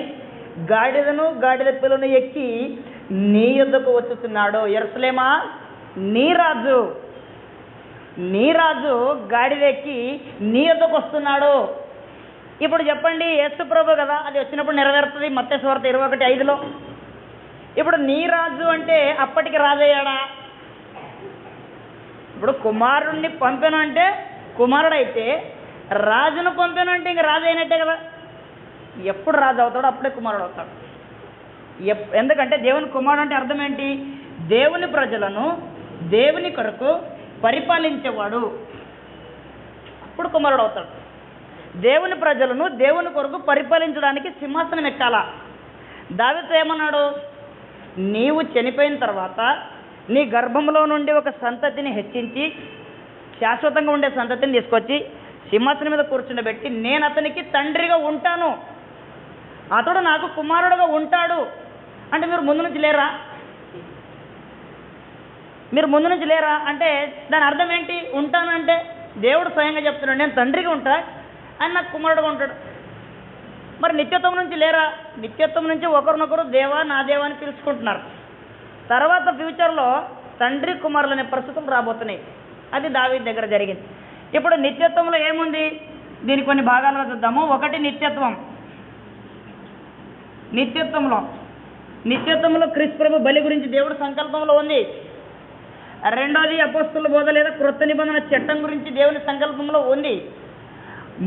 గాడిద పిల్లను ఎక్కి నీ యొద్దకు వచ్చుతున్నాడు. యెరూషలేమా, నీ రాజు గాడిద ఎక్కి నీ యొద్దకు వస్తున్నాడు. ఇప్పుడు చెప్పండి, యేసు ప్రభు కదా, అది వచ్చినప్పుడు నెరవేరుతుంది. మత్తయి సువార్త 21:5లో. ఇప్పుడు నీ రాజు అంటే అప్పటికి రాజయ్యాడా? ఇప్పుడు కుమారుణ్ణి పంపాను అంటే కుమారుడైతే, రాజును పంపాను అంటే ఇంక రాజు అయినట్టే కదా. ఎప్పుడు రాజు అవుతాడో అప్పుడే కుమారుడు అవుతాడు. ఎందుకంటే దేవుని కుమారుడు అంటే అర్థం ఏంటి? దేవుని ప్రజలను దేవుని కొరకు పరిపాలించేవాడు. అప్పుడు కుమారుడు అవుతాడు. దేవుని ప్రజలను దేవుని కొరకు పరిపాలించడానికి సింహాసనం ఎక్కాలా. దావీదు ఏమన్నాడు? నీవు చనిపోయిన తర్వాత నీ గర్భంలో నుండి ఒక సంతతిని హెచ్చించి శాశ్వతంగా ఉండే సంతతిని తీసుకొచ్చి సింహాసనం మీద కూర్చుండబెట్టి నేను అతనికి తండ్రిగా ఉంటాను, అతడు నాకు కుమారుడుగా ఉంటాడు అంటే మీరు ముందు నుంచి లేరా అంటే దాని అర్థం ఏంటి? ఉంటాను అంటే దేవుడు స్వయంగా చెప్తున్నాడు, నేను తండ్రిగా ఉంటా, ఆయన నాకు కుమారుడుగా ఉంటాడు. మరి నిత్యత్వం నుంచి లేరా? నిత్యత్వం నుంచి ఒకరినొకరు దేవా నా దేవా అని పిలుచుకుంటున్నారు. తర్వాత ఫ్యూచర్లో తండ్రి కుమారులు అనే పరిస్థితులు రాబోతున్నాయి. అది దావీదు దగ్గర జరిగింది. ఇప్పుడు నిత్యత్వంలో ఏముంది? దీని కొన్ని భాగాలుగా చూద్దాము. ఒకటి నిత్యత్వంలో క్రీస్తు ప్రభు బలి గురించి దేవుడు సంకల్పంలో ఉంది. రెండోది అపోస్తలుల బోధ లేదా క్రొత్త నిబంధన చట్టం గురించి దేవుని సంకల్పంలో ఉంది.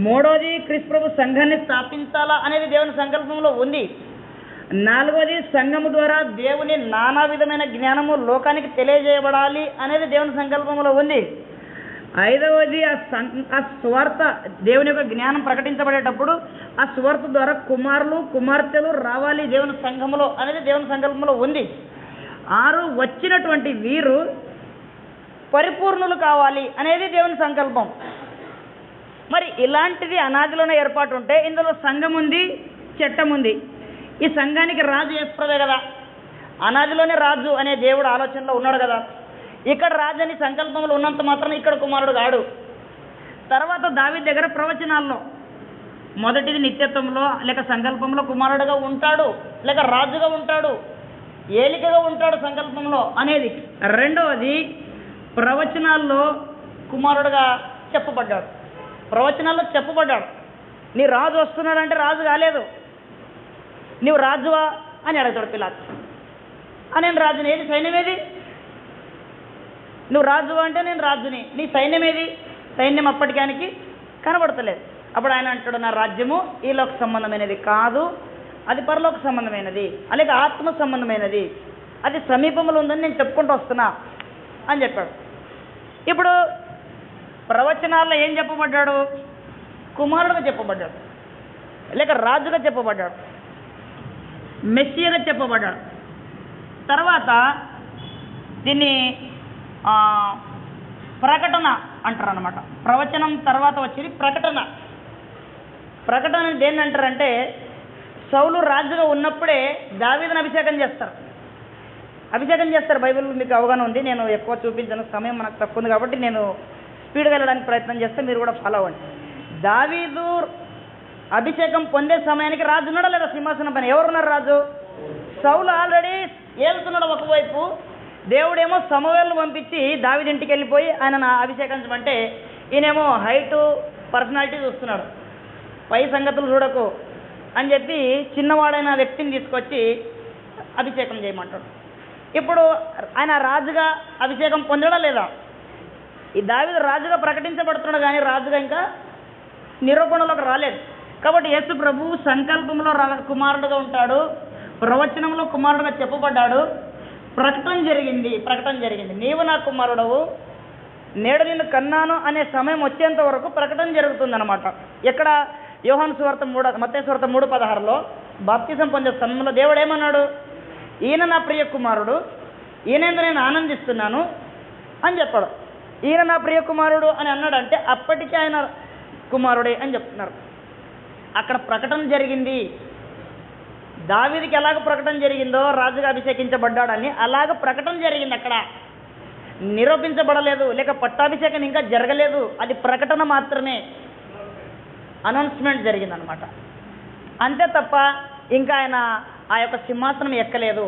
మూడోది క్రీస్తు ప్రభు సంఘాన్ని స్థాపించాలా అనేది దేవుని సంకల్పంలో ఉంది. నాలుగోది సంఘము ద్వారా దేవుని నానా విధమైన జ్ఞానము లోకానికి తెలియజేయబడాలి అనేది దేవుని సంకల్పంలో ఉంది. ఐదవది ఆ సువార్త, దేవుని యొక్క జ్ఞానం ప్రకటించబడేటప్పుడు ఆ సువార్త ద్వారా కుమారులు కుమార్తెలు రావాలి దేవుని సంఘములో అనేది దేవుని సంకల్పంలో ఉంది. 6 వచ్చినటువంటి వీరు పరిపూర్ణులు కావాలి అనేది దేవుని సంకల్పం. మరి ఇలాంటిది అనాదిలోనే ఏర్పాటు ఉంటే ఇందులో సంఘం ఉంది, చట్టం ఉంది. ఈ సంఘానికి రాజు యేసుప్రభువే కదా. అనాదిలోనే రాజు అనే దేవుడు ఆలోచనలో ఉన్నాడు కదా. ఇక్కడ రాజు అని సంకల్పంలో ఉన్నంత మాత్రం ఇక్కడ కుమారుడు కాడు. తర్వాత దావీదు దగ్గర ప్రవచనాల్లో మొదటిది నిత్యత్వంలో లేక సంకల్పంలో కుమారుడుగా ఉంటాడు, లేక రాజుగా ఉంటాడు, ఏలికగా ఉంటాడు సంకల్పంలో అనేది. రెండవది ప్రవచనాల్లో కుమారుడుగా చెప్పబడ్డాడు. ప్రవచనాల్లో చెప్పబడ్డాడు, నీ రాజు వస్తున్నాడంటే రాజు కాలేదు, నీవు రాజువా అని అడుగుతాడు పిలాతు. నేను రాజుని, ఏది సైన్యం ఏది? నువ్వు రాజువా అంటే నేను రాజుని, నీ సైన్యం ఏది? సైన్యం అప్పటికానికి కనబడతలేదు. అప్పుడు ఆయన అంటాడు, నా రాజ్యము ఈ లోక సంబంధమైనది కాదు, అది పరలోక సంబంధమైనది, అలాగే ఆత్మ సంబంధమైనది, అది సమీపంలో ఉందని నేను చెప్పుకుంటూ వస్తున్నా అని చెప్పాడు. ఇప్పుడు ప్రవచనాల్లో ఏం చెప్పబడ్డాడు? కుమారుడుగా చెప్పబడ్డాడు, లేక రాజుగా చెప్పబడ్డాడు, మెస్సియాగా చెప్పబడ్డాడు. తర్వాత దీన్ని ప్రకటన అంటారు అన్నమాట. ప్రవచనం తర్వాత వచ్చేది ప్రకటన. ప్రకటన దేన్ని అంటారంటే, సౌలు రాజుగా ఉన్నప్పుడే దావీదును అభిషేకం చేస్తారు. బైబిల్ మీకు అవగాహన ఉంది, నేను ఎక్కువ చూపించను, సమయం మనకు తక్కువ ఉంది కాబట్టి నేను స్పీడ్గా వెళ్ళడానికి ప్రయత్నం చేస్తే మీరు కూడా ఫాలో అవ్వండి. దావీదు అభిషేకం పొందే సమయానికి రాజు ఉన్నాడా లేదా సింహాసనం పైన? ఎవరున్నారు రాజు? సౌలు ఆల్రెడీ ఏలుతున్నాడు ఒకవైపు, దేవుడేమో సమూయేలును పంపించి దావీదు ఇంటికి వెళ్ళిపోయి ఆయన అభిషేకించమంటే ఈయనేమో హైటు పర్సనాలిటీ చూస్తున్నాడు, పై సంగతులు చూడకు అని చెప్పి చిన్నవాడైన వ్యక్తిని తీసుకొచ్చి అభిషేకం చేయమంటాడు. ఇప్పుడు ఆయన రాజుగా అభిషేకం పొందడా లేదా? ఈ దావీదు రాజుగా ప్రకటించబడుతున్నాడు కానీ రాజుగా ఇంకా నిరూపణలోకి రాలేదు. కాబట్టి యేసు ప్రభు సంకల్పంలో కుమారుడుగా ఉంటాడు, ప్రవచనంలో కుమారుడుగా చెప్పబడ్డాడు, ప్రకటన జరిగింది. నీవు నా కుమారుడవు, నేడు నిన్ను కన్నాను అనే సమయం వచ్చేంత వరకు ప్రకటన జరుగుతుందన్నమాట. ఎక్కడ? యోహాను సువార్త మత్తయి సువార్త 3:16లో బాప్తిజం పొందే సమయంలో దేవుడు ఏమన్నాడు? ఈయన నా ప్రియ కుమారుడు, ఈయనందు నేను ఆనందిస్తున్నాను అని చెప్పాడు. ఈయన నా ప్రియ కుమారుడు అని అన్నాడంటే అప్పటికే ఆయన కుమారుడే అని చెప్తున్నారు. అక్కడ ప్రకటన జరిగింది. దావీదుకి ఎలాగ ప్రకటన జరిగిందో రాజుగా అభిషేకించబడ్డాడని అలాగ ప్రకటన జరిగింది. అక్కడ నిరూపించబడలేదు, లేక పట్టాభిషేకం ఇంకా జరగలేదు, అది ప్రకటన మాత్రమే. అనౌన్స్మెంట్ జరిగిందనమాట. అంతే తప్ప ఇంకా ఆయన ఆ యొక్క సింహాసనం ఎక్కలేదు.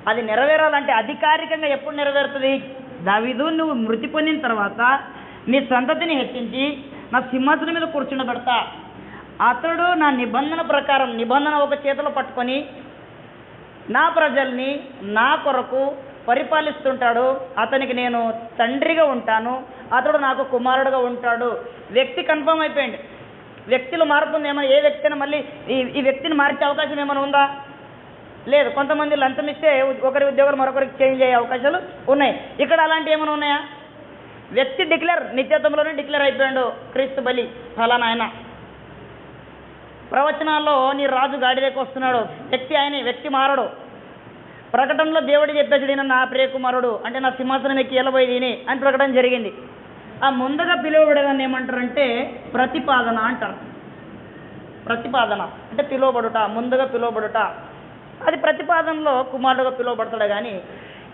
అది నెరవేరాలంటే అధికారికంగా ఎప్పుడు నెరవేరుతుంది? దావీదు, నువ్వు మృతి పొందిన తర్వాత నీ సంతతిని హెచ్చించి నా సింహాసనం మీద కూర్చుండబెడతా. అతడు నా నిబంధన ప్రకారం, నిబంధన ఒక చేతిలో పట్టుకొని నా ప్రజల్ని నా కొరకు పరిపాలిస్తుంటాడు. అతనికి నేను తండ్రిగా ఉంటాను, అతడు నాకు కుమారుడుగా ఉంటాడు. వ్యక్తి కన్ఫర్మ్ అయిపోయింది. వ్యక్తిలో మార్పు ఉంది. ఏమైనా ఏ వ్యక్తిని మళ్ళీ ఈ వ్యక్తిని మార్చే అవకాశం ఏమైనా ఉందా? లేదు. కొంతమంది లంచం ఇస్తే ఒకరి ఉద్యోగాలు మరొకరికి చేంజ్ అయ్యే అవకాశాలు ఉన్నాయి. ఇక్కడ అలాంటివి ఏమైనా ఉన్నాయా? వ్యక్తి డిక్లేర్, నిత్యత్వంలోనే డిక్లేర్ అయిపోయాడు, క్రీస్తు బలి ఫలానా ఆయన. ప్రవచనాల్లో నీ రాజు గాడిదకి వస్తున్నాడు, వ్యక్తి ఆయనే, వ్యక్తి మారడు. ప్రకటనలో దేవుడు చెప్పేసి ఈయన నా ప్రియకుమారుడు, అంటే నా సింహాసనం ఎక్కి ఎలబోయేది ఈయనే అని ప్రకటన జరిగింది. ఆ ముందుగా పిలువబడేదాన్ని ఏమంటారంటే ప్రతిపాదన అంటారు. ప్రతిపాదన అంటే పిలువబడుట, ముందుగా పిలువబడుట. అది ప్రతిపాదనలో కుమారుడుగా పిలువబడతాడు. కానీ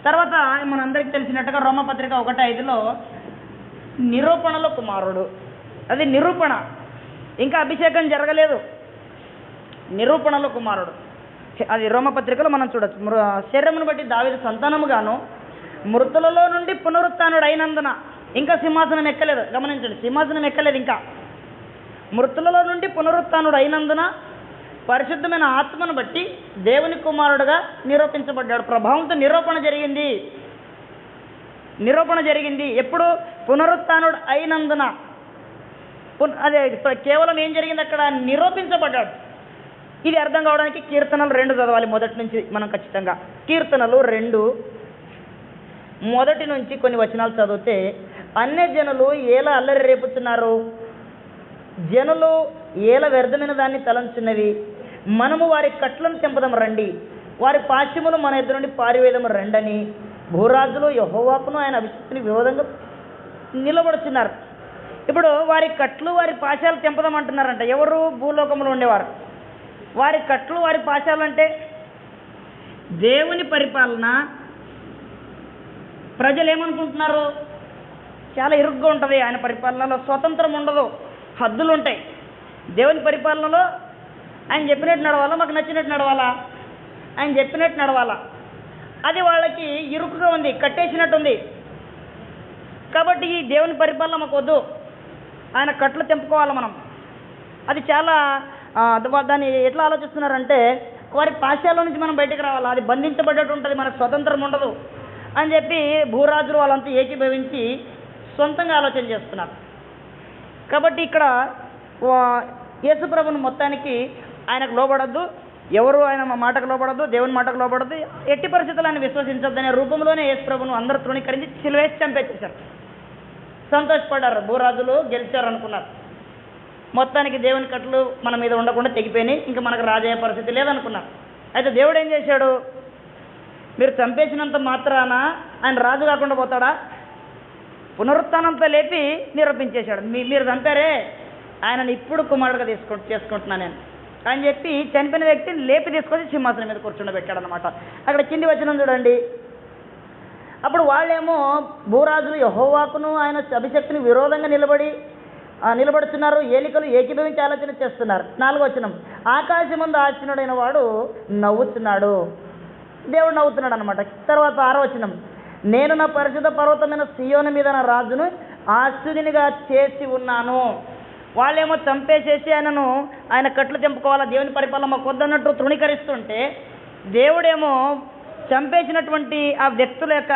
తర్వాత మనందరికీ తెలిసినట్టుగా రోమపత్రిక 1:5లో నిరూపణలో కుమారుడు. అది నిరూపణ, ఇంకా అభిషేకం జరగలేదు. నిరూపణలో కుమారుడు, అది రోమపత్రికలో మనం చూడొచ్చు. శరీరమును బట్టి దావీదు సంతానముగాను మృతులలో నుండి పునరుత్థానుడు అయినందున, ఇంకా సింహాసనం ఎక్కలేదు. గమనించండి, సింహాసనం ఎక్కలేదు ఇంకా. మృతులలో నుండి పునరుత్థానుడు అయినందున పరిశుద్ధమైన ఆత్మను బట్టి దేవుని కుమారుడుగా నిరూపించబడ్డాడు. ప్రభావంతో నిరూపణ జరిగింది. నిరూపణ జరిగింది ఎప్పుడు? పునరుత్థానుడు అయినందున. అదే కేవలం ఏం జరిగింది అక్కడ? నిరూపించబడ్డాడు. ఇది అర్థం కావడానికి కీర్తనలు 2 చదవాలి మొదటి నుంచి మనం ఖచ్చితంగా. కీర్తనలు 2 మొదటి నుంచి కొన్ని వచనాలు చదివితే, అన్యజనులు ఏలా అల్లరి రేపుతున్నారు, జనులు ఏల వ్యర్థమైన దాన్ని తలంచున్నవి. మనము వారి కట్లను తెంపదం రండి, వారి పాశ్యములు మన ఎదురు నుండి పారివేదము రండని భూరాజులు యెహోవాకును ఆయన అభిషేక్తుని విరోధంగా నిలబడుతున్నారు. ఇప్పుడు వారి కట్లు వారి పాశాలు తెంపదం అంటున్నారంట. ఎవరు? భూలోకంలో ఉండేవారు. వారి కట్లు వారి పాశాలు అంటే దేవుని పరిపాలన. ప్రజలు ఏమనుకుంటున్నారు? చాలా ఇరుగ్గా ఉంటుంది ఆయన పరిపాలనలో, స్వతంత్రం ఉండదు, హద్దులు ఉంటాయి. దేవుని పరిపాలనలో ఆయన చెప్పినట్టు నడవాలా, మాకు నచ్చినట్టు నడవాలా, ఆయన చెప్పినట్టు నడవాలా. అది వాళ్ళకి ఇరుకుగా ఉంది, కట్టేసినట్టు ఉంది. కాబట్టి ఈ దేవుని పరిపాలన మాకు వద్దు, ఆయన కట్లు తెంపుకోవాలి మనం. అది చాలా దాన్ని ఎట్లా ఆలోచిస్తున్నారంటే, వారి పాశాల నుంచి మనం బయటకు రావాలా, అది బంధించబడ్డట్టు ఉంటుంది, మనకు స్వతంత్రం ఉండదు అని చెప్పి భూరాజులు వాళ్ళంతా ఏకీభవించి సొంతంగా ఆలోచన చేస్తున్నారు. కాబట్టి ఇక్కడ యేసుప్రభుని మొత్తానికి ఆయనకు లోబడద్దు, ఎవరు ఆయన మాటకు లోబడద్దు, దేవుని మాటకు లోబడద్దు, ఎట్టి పరిస్థితులు ఆయన విశ్వసించద్దు అనే రూపంలోనే యేసుప్రభును అందరూ తృణీకరించి సిలువేసి చంపేసేశారు. సంతోషపడ్డారు, భూరాజులు గెలిచారు అనుకున్నారు. మొత్తానికి దేవుని కట్లు మన మీద ఉండకుండా తెగిపోయినాయి, ఇంకా మనకు రాజయ్యే పరిస్థితి లేదనుకున్నారు. అయితే దేవుడు ఏం చేశాడు? మీరు చంపేసినంత మాత్రాన ఆయన రాజు కాకుండా పోతాడా? పునరుత్థానంతో లేపి నిరూపించేశాడు. మీరు చంపారే, ఆయనను ఇప్పుడు కుమారుడుగా చేసుకుంటున్నాను నేను అని చెప్పి చనిపోయిన వ్యక్తిని లేపి తీసుకొచ్చి సింహాసనం మీద కూర్చుండబెట్టాడు అనమాట. అక్కడ కింది వచనం చూడండి. అప్పుడు వాళ్ళేమో భూరాజులు యెహోవాకును ఆయన అభిషేక్తుని విరోధంగా నిలబడుతున్నారు, ఏలికలు ఏకీభవించి ఆలోచన చేస్తున్నారు. 4వ వచనం, ఆకాశమందు ఆసీనుడైన వాడు నవ్వుతున్నాడు. దేవుడు నవ్వుతున్నాడు అనమాట. తర్వాత 6వ వచనం, నేను నా పరిశుద్ధ పర్వతమైన సియోను మీద నా రాజును ఆశ్చర్యునిగా చేసి ఉన్నాను. వాళ్ళేమో చంపేసేసి ఆయన కట్లు తెంపుకోవాలా, దేవుని పరిపాలన మాకు వద్దన్నట్టు తృణీకరిస్తుంటే, దేవుడేమో చంపేసినటువంటి ఆ వ్యక్తుల యొక్క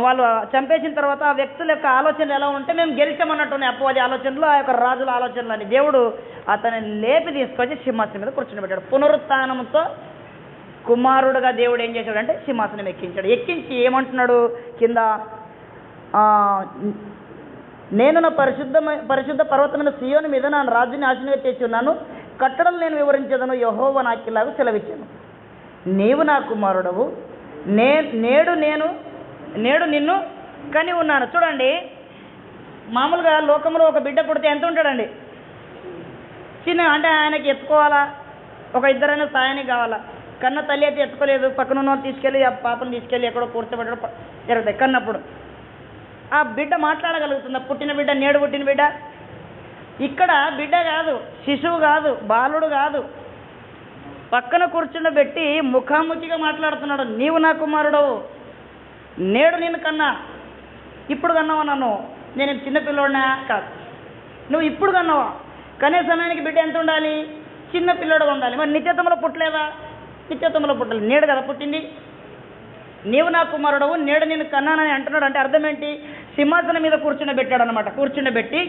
వాళ్ళు చంపేసిన తర్వాత ఆ వ్యక్తుల యొక్క ఆలోచనలు ఎలా ఉంటే మేము గెలిచామన్నట్టున్నాయి. అపవాది ఆలోచనలు, ఆ యొక్క రాజుల ఆలోచనలు అని దేవుడు అతన్ని లేపి తీసుకొచ్చి సింహాసనం మీద కూర్చొనిపెట్టాడు. పునరుత్థానంతో కుమారుడుగా దేవుడు ఏం చేశాడంటే సింహాసనం ఎక్కించాడు. ఎక్కించి ఏమంటున్నాడు కింద, నేను నా పరిశుద్ధ పర్వతమైన సియోను మీద నా రాజుని ఆశీనుగా చేసి ఉన్నాను, కట్టడలు నేను వివరించేదను, యెహోవా నాకిలాగా సెలవిచ్చాను. నీవు నా కుమారుడవు, నేడు నిన్ను కని ఉన్నాను. చూడండి, మామూలుగా లోకంలో ఒక బిడ్డ పుడితే ఎంత ఉంటాడండి? చిన్న, అంటే ఆయనకి ఎత్తుకోవాలా, ఒక ఇద్దరైనా సాయానికి కావాలా. కన్న తల్లి అయితే ఎత్తుకోలేదు, పక్కన ఉన్న తీసుకెళ్ళి ఆ పాపను తీసుకెళ్ళి ఎక్కడో కూర్చోబెట్టడం జరుగుతాయి. కన్నప్పుడు ఆ బిడ్డ మాట్లాడగలుగుతుందా? పుట్టిన బిడ్డ, నేడు పుట్టిన బిడ్డ ఇక్కడ బిడ్డ కాదు, శిశువు కాదు, బాలుడు కాదు, పక్కన కూర్చుండబెట్టి ముఖాముఖిగా మాట్లాడుతున్నాడు. నీవు నా కుమారుడవు, నేడు నిన్ను కన్నా. ఇప్పుడు కన్నావా నన్ను? నేను చిన్నపిల్లోడినా? కాదు, నువ్వు ఇప్పుడు కన్నావా. కనే సమయానికి బిడ్డ ఎంత ఉండాలి? చిన్న పిల్లోడుగా ఉండాలి. మరి నిత్యత్వంలో పుట్టలేదా? నిత్యత్వంలో పుట్టాలి. నేడు కదా పుట్టింది. నీవు నా కుమారుడవు, నేడు నేను కన్నానని అంటున్నాడు. అంటే అర్థం ఏంటి? సింహాసనం మీద కూర్చుండబెట్టాడు అనమాట. కూర్చుండబెట్టి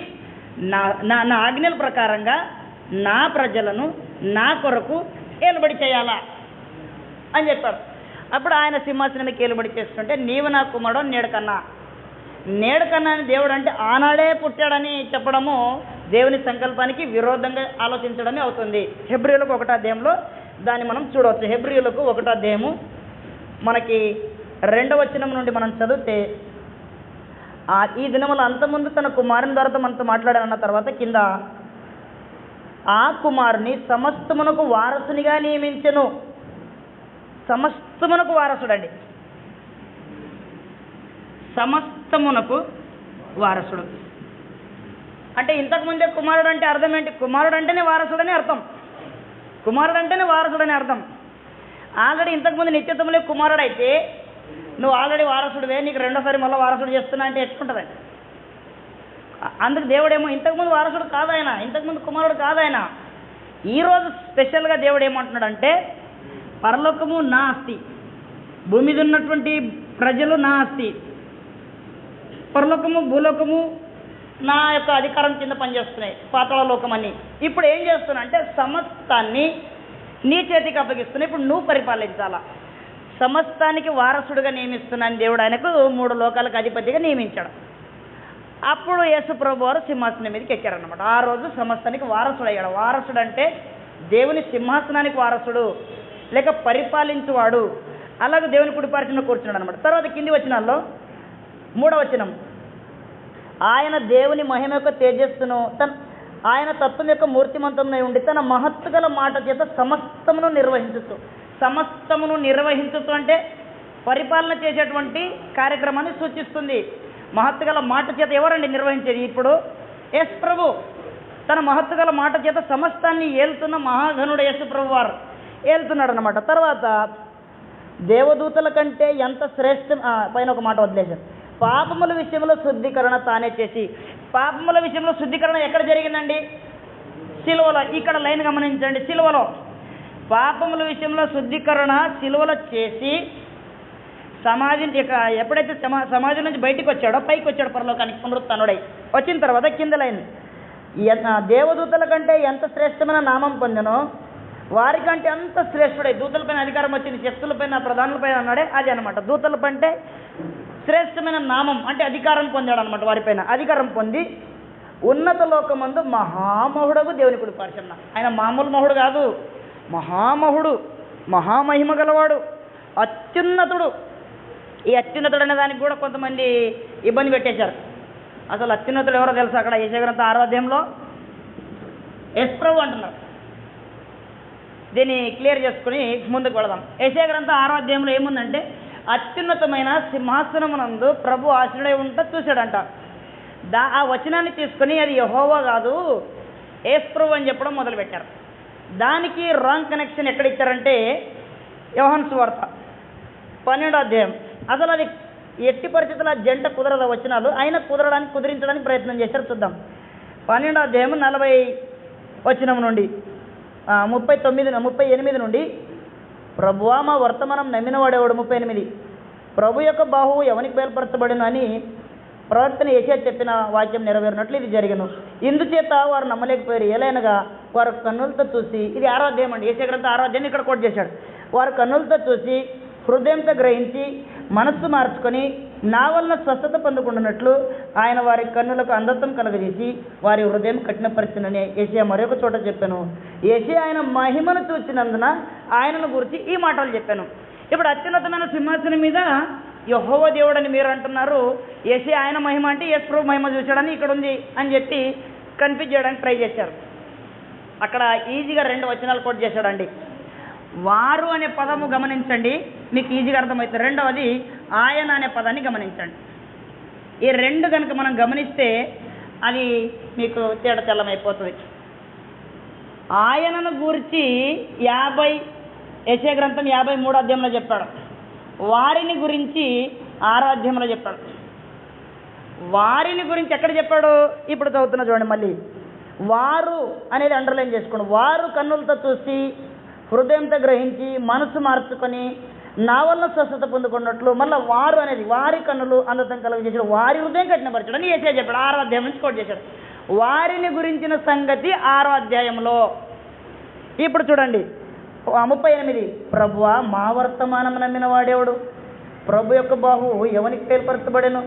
నా నా నా ఆజ్ఞల ప్రకారంగా నా ప్రజలను నా కొరకు ఏలుబడి చేయాలా అని చెప్పాడు. అప్పుడు ఆయన సింహాసనానికి ఏలుబడి చేస్తుంటే నీవు నా కుమారుడు నేడు కన్నా. నేడు కన్నా అని దేవుడు అంటే ఆనాడే పుట్టాడని చెప్పడము దేవుని సంకల్పానికి విరోధంగా ఆలోచించడమే అవుతుంది. హెబ్రీయులకు 1వ అధ్యాయంలో దాన్ని మనం చూడవచ్చు. హెబ్రీయులకు 1వ అధ్యాయము మనకి 2వ వచనం నుండి మనం చదివితే, ఈ దినముల అంతముందు తన కుమారుని ద్వారా మనతో మాట్లాడానన్న తర్వాత కింద ఆ కుమారుని సమస్తమునకు వారసునిగా నియమించెను. సమస్తమునకు వారసుడండి, సమస్తమునకు వారసుడు. అంటే ఇంతకుముందే కుమారుడు అంటే అర్థం ఏంటి? కుమారుడు అంటేనే వారసుడని అర్థం. కుమారుడు అంటేనే వారసుడని అర్థం. ఆల్రెడీ ఇంతకుముందు నిత్యత్వంలో కుమారుడు అయితే నువ్వు ఆల్రెడీ వారసుడివే, నీకు రెండోసారి మళ్ళీ వారసుడు చేస్తున్నా అంటే ఎట్టుకుంటుందండి. అందుకు దేవుడేమో ఇంతకుముందు వారసుడు కాదాయన, ఇంతకుముందు కుమారుడు కాదాయన. ఈరోజు స్పెషల్గా దేవుడు ఏమంటున్నాడంటే, పరలోకము నా ఆస్తి, భూమి మీద ఉన్నటువంటి ప్రజలు నా ఆస్తి, పరలోకము భూలోకము నా యొక్క అధికారం కింద పనిచేస్తున్నాయి, పాతాళ లోకం అని. ఇప్పుడు ఏం చేస్తున్నా అంటే సమస్తాన్ని నీ చేతికి అప్పగిస్తున్నా, ఇప్పుడు నువ్వు పరిపాలించాలా. సమస్తానికి వారసుడిగా నియమిస్తున్నాను దేవుడు ఆయనకు 3 లోకాలకు అధిపతిగా నియమించాడు. అప్పుడు యేసు ప్రభు వారు సింహాసనం మీదకి ఎక్కారన్నమాట. ఆ రోజు సమస్తానికి వారసుడు అయ్యాడు. వారసుడు అంటే దేవుని సింహాసనానికి వారసుడు, లేక పరిపాలించువాడు. అలాగే దేవుని కుడిపార్శ్వన కూర్చున్నాడు అనమాట. తర్వాత కింది వచనాల్లో 3వ వచనం, ఆయన దేవుని మహిమ యొక్క తేజస్సును ఆయన తత్వం యొక్క మూర్తిమంతమునై ఉండి తన మహత్తు గల మాట చేత సమస్తమును నిర్వహించుతూ. సమస్తమును నిర్వహించుతూ అంటే పరిపాలన చేసేటువంటి కార్యక్రమాన్ని సూచిస్తుంది. మహత్తు గల మాట చేత ఎవరండి నిర్వహించేది? ఇప్పుడు యేసు ప్రభు తన మహత్తు గల మాట చేత సమస్తాన్ని ఏలుతున్న మహాఘనుడు యేసు ప్రభు వారు ఏలుతున్నాడు అనమాట. తర్వాత దేవదూతల కంటే ఎంత శ్రేష్టం, పైన ఒక మాట వదిలేశారు, పాపముల విషయంలో శుద్ధీకరణ తానే చేసి. పాపముల విషయంలో శుద్ధీకరణ ఎక్కడ జరిగిందండి? సిలువలో. ఇక్కడ లైన్ గమనించండి. సిలువలో పాపముల విషయంలో శుద్ధీకరణ సిలువలో చేసి ఎప్పుడైతే సమాజం నుంచి బయటికి వచ్చాడో పైకి వచ్చాడు పరలోకానికి పునరుత్థానుడై. వచ్చిన తర్వాత కింద లైన్, దేవదూతల కంటే ఎంత శ్రేష్టమైన నామం పొందెనో వారికంటే అంత శ్రేష్ఠుడై. దూతలపైన అధికారం వచ్చింది, శక్తులపైన ప్రధానులపైన అన్నాడే అది అనమాట. దూతలపంటే శ్రేష్టమైన నామం అంటే అధికారం పొందాడు అనమాట. వారిపైన అధికారం పొంది ఉన్నత లోకమందు మహామహుడకు దేవుని కుడిపార్శ్వన. ఆయన మామూలు మహుడు కాదు, మహామహుడు, మహామహిమ గలవాడు, అత్యున్నతుడు. ఈ అత్యున్నతుడు అనే దానికి కూడా కొంతమంది ఇబ్బంది పెట్టేశారు. అసలు అత్యున్నతుడు ఎవరో తెలుసు? అక్కడ యెషయా గ్రంథం 6వ అధ్యాయంలో యేసు ప్రభు అంటున్నారు. దీన్ని క్లియర్ చేసుకుని ముందుకు వెళదాం. యెషయా గ్రంథం 6వ అధ్యాయంలో ఏముందంటే, అత్యున్నతమైన సింహాసనమునందు ప్రభు ఆశీనుడై ఉంట చూశాడంట. ఆ వచనాన్ని తీసుకుని అది యెహోవా కాదు యేసు ప్రభు అని చెప్పడం మొదలుపెట్టారు. దానికి రాంగ్ కనెక్షన్ ఎక్కడ ఇచ్చారంటే యోహాను సువార్త 12వ అధ్యాయం. అసలు అది ఎట్టి పరిస్థితుల్లో జంట కుదరదు వచనాలు, అయినా కుదిరించడానికి ప్రయత్నం చేశారు. చూద్దాం. 12వ అధ్యాయం 40 వచనం నుండి 38 నుండి, ప్రభువా మా వర్తమానం నమ్మినవాడేవాడు. 38, ప్రభు యొక్క బాహువు ఎవనికి బయలుపరచబడిన అని ప్రవక్తని యెషయా చెప్పిన వాక్యం నెరవేరినట్లు ఇది జరిగను. ఇందుచేత వారు నమ్మలేకపోయారు. ఏలైనగా వారు కన్నులతో చూసి, ఇది 6వ అధ్యాయం అండి, యెషయా గ్రంథం 6వ అధ్యాయం ఇక్కడ కోట్ చేశాడు. వారు కన్నులతో చూసి హృదయంతో గ్రహించి మనస్సు మార్చుకొని నా వలన స్వస్థత పొందుకుంటున్నట్లు ఆయన వారి కన్నులకు అంధత్వం కలగజేసి వారి హృదయం కఠినపరిచినని యెషయా మరొక చోట చెప్పాను. యెషయా ఆయన మహిమను చూచినందున ఆయనను గురించి ఈ మాటలు చెప్పాను. ఇప్పుడు అత్యున్నతమైన సింహాసనం మీద యెహోవా దేవుడని మీరు అంటున్నారు, యెషయా ఆయన మహిమ అంటే యేసు ప్రభు మహిమ చూశాడని ఇక్కడ ఉంది అని చెప్పి కన్ఫ్యూజ్ చేయడానికి ట్రై చేశారు. అక్కడ ఈజీగా 2 వచనాలు కోట్ చేశాడండి. వారు అనే పదము గమనించండి, మీకు ఈజీగా అర్థమవుతుంది. రెండవది ఆయన అనే పదాన్ని గమనించండి. ఈ 2 కనుక మనం గమనిస్తే అది మీకు తేటతెల్లమైపోతుంది. ఆయనను గూర్చి యెషయా గ్రంథం 53వ అధ్యాయంలో చెప్పాడు. వారిని గురించి 6వ అధ్యాయంలో చెప్పాడు. వారిని గురించి ఎక్కడ చెప్పాడు? ఇప్పుడు చదువుతున్నా చూడండి. మళ్ళీ వారు అనేది అండర్లైన్ చేసుకోండి. వారు కన్నులతో చూసి, హృదయంతో గ్రహించి, మనసు మార్చుకొని నా వల్ల స్వస్థత పొందుకున్నట్లు, మళ్ళీ వారు అనేది వారి కన్నులు అందతం కలుగజేసాడు, వారి హృదయం కఠినపరచాడు అని యెషయా చెప్పాడు. 6వ అధ్యాయం నుంచి కోట్ చేశాడు. వారిని గురించిన సంగతి 6వ అధ్యాయంలో. ఇప్పుడు చూడండి 38. ప్రభువా మా వర్తమానం నమ్మిన వాడేవాడు, ప్రభు యొక్క బాహువు ఎవనికి ఏర్పరచబడెను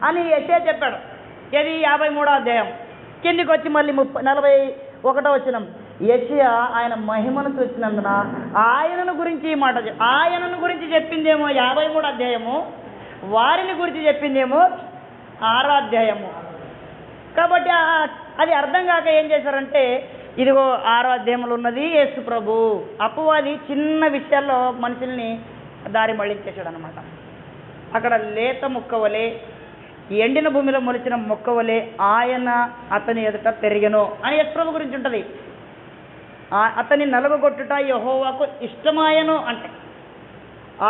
అని యెషయా చెప్పాడు. ఇది 53వ అధ్యాయం. కిందికి వచ్చి మళ్ళీ 41వ వచనం. యెషయా ఆయన మహిమను చూసినందున ఆయనను గురించి ఈ మాట, ఆయనను గురించి చెప్పిందేమో 53వ అధ్యాయము, వారిని గురించి చెప్పిందేమో 6వ అధ్యాయము. కాబట్టి అది అర్థం కాక ఏం చేశారంటే, ఇదిగో 6వ అధ్యాయంలో ఉన్నది యేసు ప్రభు. అపవాది చిన్న విషయాల్లో మనుషుల్ని దారి మళ్ళించేశాడు అనమాట. అక్కడ లేత ముక్కవలే, ఎండిన భూమిలో మొలిచిన మొక్కవలే ఆయన అతని ఎదుట పెరిగెను అని యేసు ప్రభు గురించి ఉంటుంది. అతని నలుగగొట్టుట యెహోవాకు ఇష్టమాయను అంటే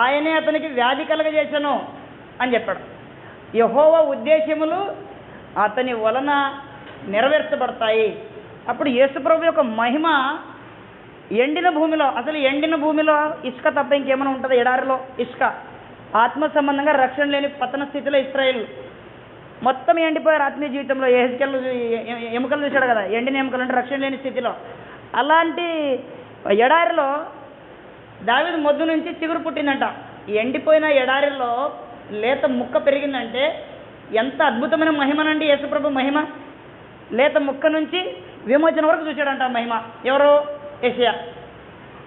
ఆయనే అతనికి వ్యాధి కలగజేసెను అని చెప్పాడు. యెహోవా ఉద్దేశములు అతని వలన నెరవేర్చబడతాయి. అప్పుడు యేసు ప్రభు యొక్క మహిమ ఎండిన భూమిలో, అసలు ఎండిన భూమిలో ఇసుక తప్ప ఇంకేమైనా ఉంటుంది? ఎడారిలో ఇసుక. ఆత్మ సంబంధంగా రక్షణ లేని పతన స్థితిలో ఇశ్రాయేలు మొత్తం ఎండిపోయారు ఆత్మీయ జీవితంలో. ఎముకలు చూశాడు కదా, ఎండిన ఎముకలు అంటే రక్షణ లేని స్థితిలో. అలాంటి ఎడారిలో దావీదు మొద్దు నుంచి చిగురు పుట్టిందంట. ఎండిపోయిన ఎడారిలో లేత ముక్క పెరిగిందంటే ఎంత అద్భుతమైన మహిమనండి యేసుప్రభు మహిమ. లేత ముక్క నుంచి విమోచన వరకు చూశాడంట మహిమ. ఎవరు? యెషయా.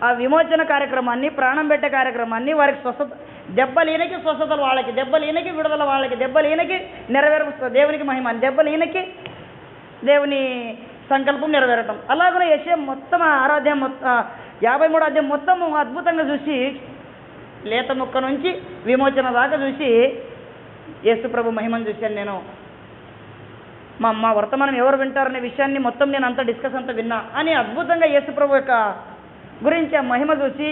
ఆ విమోచన కార్యక్రమాన్ని, ప్రాణం పెట్టే కార్యక్రమాన్ని, వారికి స్వస్థత, దెబ్బలు ఈయనకి స్వస్థతలు వాళ్ళకి, దెబ్బలు ఈయనకి విడుదల వాళ్ళకి, దెబ్బలు ఈయనకి నెరవేరుస్తుంది దేవునికి మహిమ, దెబ్బలు ఈయనకి దేవుని సంకల్పం నెరవేరటం. అలాగనే యెషయా మొత్తం 6వ అధ్యాయం 53వ అధ్యాయం మొత్తం అద్భుతంగా చూసి, లేత ముక్క నుంచి విమోచన దాకా చూసి యేసు ప్రభు మహిమను చూశాను నేను. మా వర్తమానం ఎవరు వింటారనే విషయాన్ని మొత్తం నేను అంతా డిస్కస్ అంతా విన్నా అని అద్భుతంగా యేసు ప్రభు యొక్క గురించి ఆ మహిమ చూసి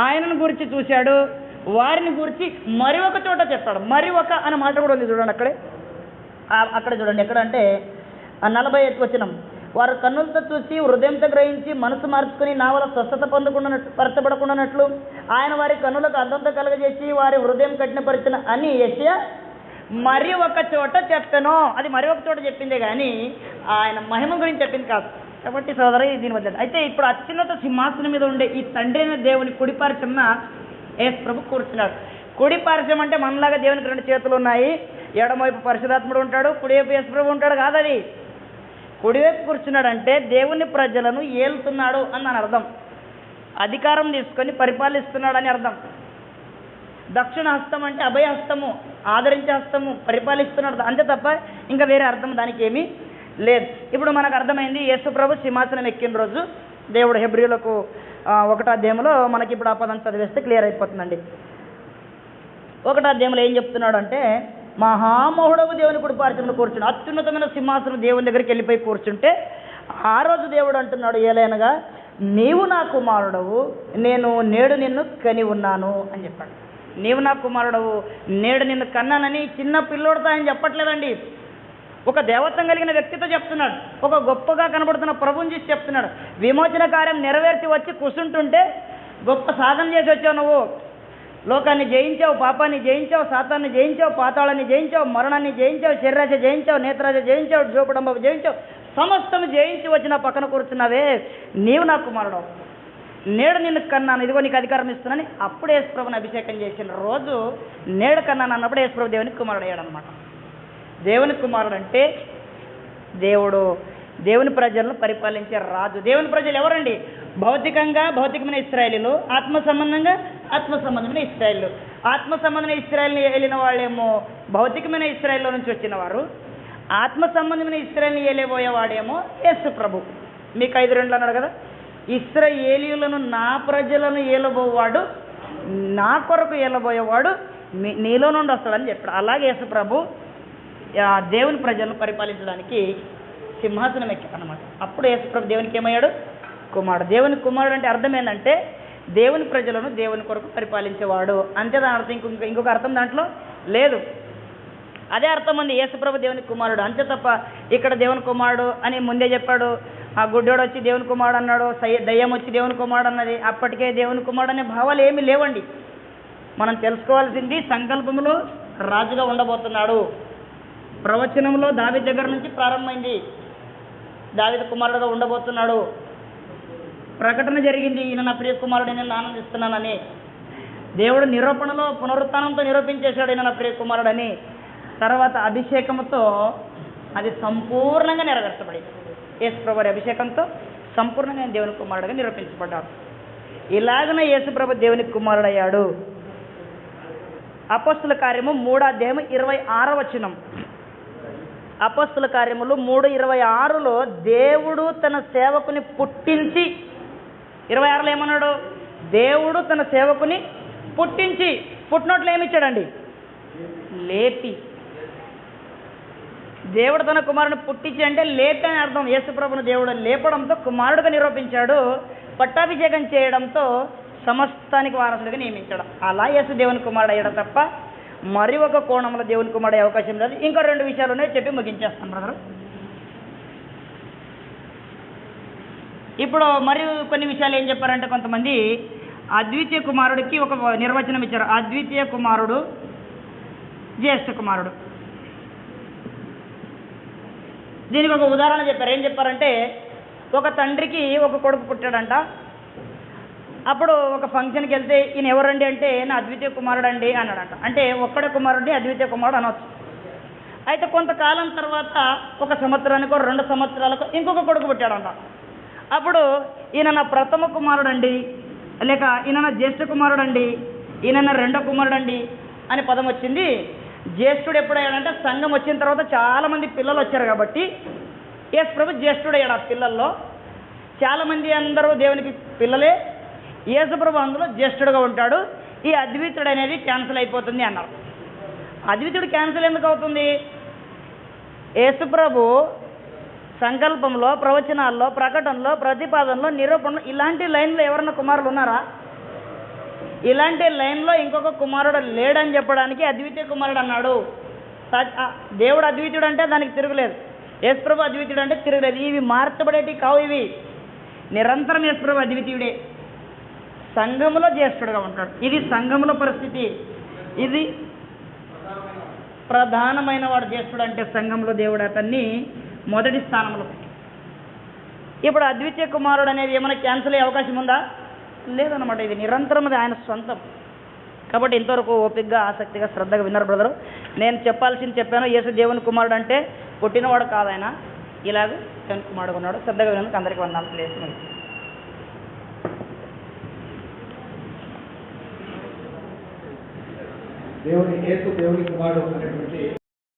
ఆయనను గురించి చూశాడు. వారిని గురించి మరి ఒక చోట చెప్పాడు. మరి ఒక అనే మాట కూడా ఉంది చూడండి అక్కడే. అక్కడ చూడండి ఎక్కడ అంటే 41వ వచనం. వారు కన్నులతో చూసి, హృదయంతో గ్రహించి, మనసు మార్చుకుని నా వల్ల స్వస్థత పరచబడకుండానట్లు ఆయన వారి కన్నులకు అర్థంతో కలగజేసి వారి హృదయం కఠినపరిచిన అని యెషయా మరి ఒక చోట చెప్పాను. అది మరి ఒక చోట చెప్పిందే కానీ ఆయన మహిమ గురించి చెప్పింది కాదు. కాబట్టి సోదరు దీని వల్ల అయితే ఇప్పుడు అత్యున్నత సింహాసనం మీద ఉండే ఈ తండ్రి అయిన దేవుని కుడిపార్శ్వమున యేసు ప్రభు కూర్చున్నాడు. కుడిపార్శ్వం అంటే మనలాగా దేవునికి 2 చేతులు ఉన్నాయి, ఎడమవైపు పరిశుద్ధాత్ముడు ఉంటాడు, కుడివైపు యేసు ప్రభు ఉంటాడు కాదు. అది కుడివైపు కూర్చున్నాడంటే దేవుని ప్రజలను ఏలుతున్నాడు అని దాని అర్థం. అధికారం తీసుకొని పరిపాలిస్తున్నాడు అని అర్థం. దక్షిణ హస్తం అంటే అభయ హస్తము, ఆదరించే హస్తము, పరిపాలిస్తున్నాడు అంతే తప్ప ఇంకా వేరే అర్థం దానికి ఏమీ లేదు. ఇప్పుడు మనకు అర్థమైంది యేసు ప్రభు సింహాసనం ఎక్కిన రోజు దేవుడు హెబ్రీయులకు 1వ అధ్యాయంలో మనకి ఇప్పుడు ఆ పదం చదివేస్తే క్లియర్ అయిపోతుందండి. 1వ అధ్యాయంలో ఏం చెప్తున్నాడు అంటే, మహామహుడవు దేవుని కుడిపార్శ్వమున కూర్చుని, అత్యున్నతమైన సింహాసనం దేవుని దగ్గరికి వెళ్ళిపోయి కూర్చుంటే ఆ రోజు దేవుడు అంటున్నాడు, ఏలైనగా నీవు నా కుమారుడవు, నేను నేడు నిన్ను కని ఉన్నాను అని చెప్పాడు. నీవు నా కుమారుడవు, నేడు నిన్ను కన్నానని చిన్న పిల్లోడితో ఆయన చెప్పట్లేదండి. ఒక దేవత్వం కలిగిన వ్యక్తితో చెప్తున్నాడు. ఒక గొప్పగా కనబడుతున్న ప్రభుని చూసి చెప్తున్నాడు. విమోచన కార్యం నెరవేర్చి వచ్చి కూర్చుంటుంటే గొప్ప సాధన చేసి వచ్చావు నువ్వు. లోకాన్ని జయించావు, పాపాన్ని జయించావు, సాతాన్ని జయించావు, పాతాళాన్ని జయించావు, మరణాన్ని జయించావు, శరీరాశ జయించావు, నేత్రాశ జయించావు, జోపుడంబ జయించావు, సమస్తం జయించి వచ్చి నా పక్కన కూర్చున్నావే, నీవు నా కుమారుడు, నేడు నిన్ను కన్నాను, ఇదిగో నీకు అధికారం ఇస్తున్నాను. అప్పుడు యేసుప్రభుని అభిషేకం చేసిన రోజు నేడు కన్నాను అన్నప్పుడు యేసుప్రభు దేవునికి కుమారుడు అయ్యాడు అనమాట. దేవుని కుమారుడు అంటే దేవుని ప్రజలను పరిపాలించే రాజు. దేవుని ప్రజలు ఎవరండి? భౌతికంగా భౌతికమైన ఇశ్రాయేలీలు, ఆత్మ సంబంధమైన ఇశ్రాయేలీలు. ఆత్మ సంబంధమైన ఇశ్రాయేల్ని ఏలిన వాళ్ళేమో భౌతికమైన ఇశ్రాయేల్లో నుంచి వచ్చిన వారు, ఆత్మ సంబంధమైన ఇశ్రాయేల్ని ఏలేబోయేవాడేమో యేసు ప్రభు. మీకు 5:2 అన్నాడు కదా, ఇశ్రాయేలీయులను నా ప్రజలను ఏలబోవాడు, నా కొరకు ఏలబోయేవాడు నీలో నుండి వస్తాడని చెప్పాడు. అలాగే యేసు ప్రభు దేవుని ప్రజలను పరిపాలించడానికి సింహాసనం ఎక్కాడు అనమాట. అప్పుడు యేసుప్రభు దేవునికి ఏమయ్యాడు? కుమారుడు. దేవుని కుమారుడు అంటే అర్థం ఏంటంటే దేవుని ప్రజలను దేవుని కొరకు పరిపాలించేవాడు అంతే. దాని అర్థం ఇంకొక అర్థం దాంట్లో లేదు. అదే అర్థం ఉంది యేసుప్రభు దేవుని కుమారుడు అంతే తప్ప ఇక్కడ దేవుని కుమారుడు అని ముందే చెప్పాడు, ఆ గుడ్డోడు వచ్చి దేవుని కుమారుడు అన్నాడు, దయ్యం వచ్చి దేవుని కుమారుడు అన్నది, అప్పటికే దేవుని కుమారుడు అనే భావాలు ఏమీ లేవండి. మనం తెలుసుకోవాల్సింది సంకల్పంలో రాజుగా ఉండబోతున్నాడు. ప్రవచనంలో దావీదు దగ్గర నుంచి ప్రారంభమైంది, దావీదు కుమారుడుగా ఉండబోతున్నాడు. ప్రకటన జరిగింది, ఈయన నా ప్రియ కుమారుడు నేను ఆనందిస్తున్నానని. దేవుడు నిరూపణలో పునరుత్థానంతో నిరూపించేశాడు ఈయన నా ప్రియ కుమారుడని. తర్వాత అభిషేకంతో అది సంపూర్ణంగా నెరవేర్చబడింది. యేసుప్రభు వారి అభిషేకంతో సంపూర్ణంగా దేవుని కుమారుడుగా నిరూపించబడ్డాడు. ఇలాగనే యేసుప్రభు దేవుని కుమారుడయ్యాడు. అపోస్తుల కార్యము 3:26 అపోస్తుల కార్యములు 3:26 దేవుడు తన సేవకుని పుట్టించి, 26లో ఏమన్నాడు? దేవుడు తన సేవకుని పుట్టించి, పుట్టినట్లు ఏమిచ్చాడండి? లేపి. దేవుడు తన కుమారుని పుట్టించి అంటే లేపి అని అర్థం. యేసుప్రభుని దేవుడు లేపడంతో కుమారుడుగా నిరూపించాడు, పట్టాభిషేకం చేయడంతో సమస్తానికి వారసుడిగా నియమించాడు. అలా యేసు దేవుని కుమారుడు అయ్యాడు తప్ప మరి ఒక కోణంలో దేవుని కుమారుడు అయ్యే అవకాశం లేదు. ఇంకా 2 విషయాలు ఉన్నాయి, చెప్పి ముగించేస్తాను బ్రదర్. ఇప్పుడు మరి కొన్ని విషయాలు ఏం చెప్పారంటే కొంతమంది అద్వితీయ కుమారుడికి ఒక నిర్వచనం ఇచ్చారు. అద్వితీయ కుమారుడు, జ్యేష్ఠ కుమారుడు. దీనికి ఒక ఉదాహరణ చెప్పారు. ఏం చెప్పారంటే ఒక తండ్రికి ఒక కొడుకు పుట్టాడంట. అప్పుడు ఒక ఫంక్షన్కి వెళ్తే ఈయన ఎవరండి అంటే నా అద్వితీయ కుమారుడు అండి అన్నాడంట. అంటే ఒక్కడే కుమారుడిని అద్వితీయ కుమారుడు అనవచ్చు. అయితే కొంతకాలం తర్వాత 1 సంవత్సరానికో 2 సంవత్సరాలకో ఇంకొక కొడుకు పుట్టాడంట. అప్పుడు ఈయన నా ప్రథమ కుమారుడు అండి, లేక ఈయన నా జ్యేష్ఠ కుమారుడు అండి, ఈయన నా రెండో కుమారుడు అండి అని పదం వచ్చింది. జ్యేష్ఠుడు ఎప్పుడయ్యాడంటే సంఘం వచ్చిన తర్వాత చాలామంది పిల్లలు వచ్చారు కాబట్టి యేసుప్రభు జ్యేష్ఠుడయ్యాడు. ఆ పిల్లల్లో చాలామంది అందరూ దేవునికి పిల్లలే, యేసుప్రభు అందులో జ్యేష్ఠుడుగా ఉంటాడు. ఈ అద్వితీయుడు అనేది క్యాన్సిల్ అయిపోతుంది అన్నారు. అద్వితీయుడు క్యాన్సిల్ ఎందుకు అవుతుంది? యేసుప్రభు సంకల్పంలో, ప్రవచనాల్లో, ప్రకటనలో, ప్రతిపాదనలో, నిరూపణలో ఇలాంటి లైన్లో ఎవరన్నా కుమారులు ఉన్నారా? ఇలాంటి లైన్లో ఇంకొక కుమారుడు లేడని చెప్పడానికి అద్వితీయ కుమారుడు అన్నాడు. దేవుడు అద్వితీయుడు అంటే దానికి తిరుగులేదు, యేసుప్రభు అద్వితీయుడు అంటే తిరుగులేదు. ఇవి మార్చబడేటి కావు, ఇవి నిరంతరం యేసుప్రభు అద్వితీయుడే. సంఘములో జ్యేష్ఠుడుగా ఉంటాడు. ఇది సంఘములో పరిస్థితి. ఇది ప్రధానమైన వాడు జ్యేష్ఠుడు అంటే సంఘంలో దేవుడు అతన్ని మొదటి స్థానంలో పెట్టి. ఇప్పుడు అద్వితీయ కుమారుడు అనేది ఏమైనా క్యాన్సిల్ అయ్యే అవకాశం ఉందా? లేదన్నమాట. ఇది నిరంతరం అది ఆయన సొంతం. కాబట్టి ఇంతవరకు ఓపికగా, ఆసక్తిగా, శ్రద్ధగా విన్నారు బ్రదరు. నేను చెప్పాల్సింది చెప్పాను. యేసు దేవుని కుమారుడు అంటే పుట్టినవాడు కాదాయన, ఇలాగ దేవుని కుమారుడు ఉన్నాడు. శ్రద్ధగా విన్నందుకు అందరికీ వందనాలు తెలియజేస్తున్నాను. దేవుని యేసు దేవుని కుమారుడు అనేటువంటి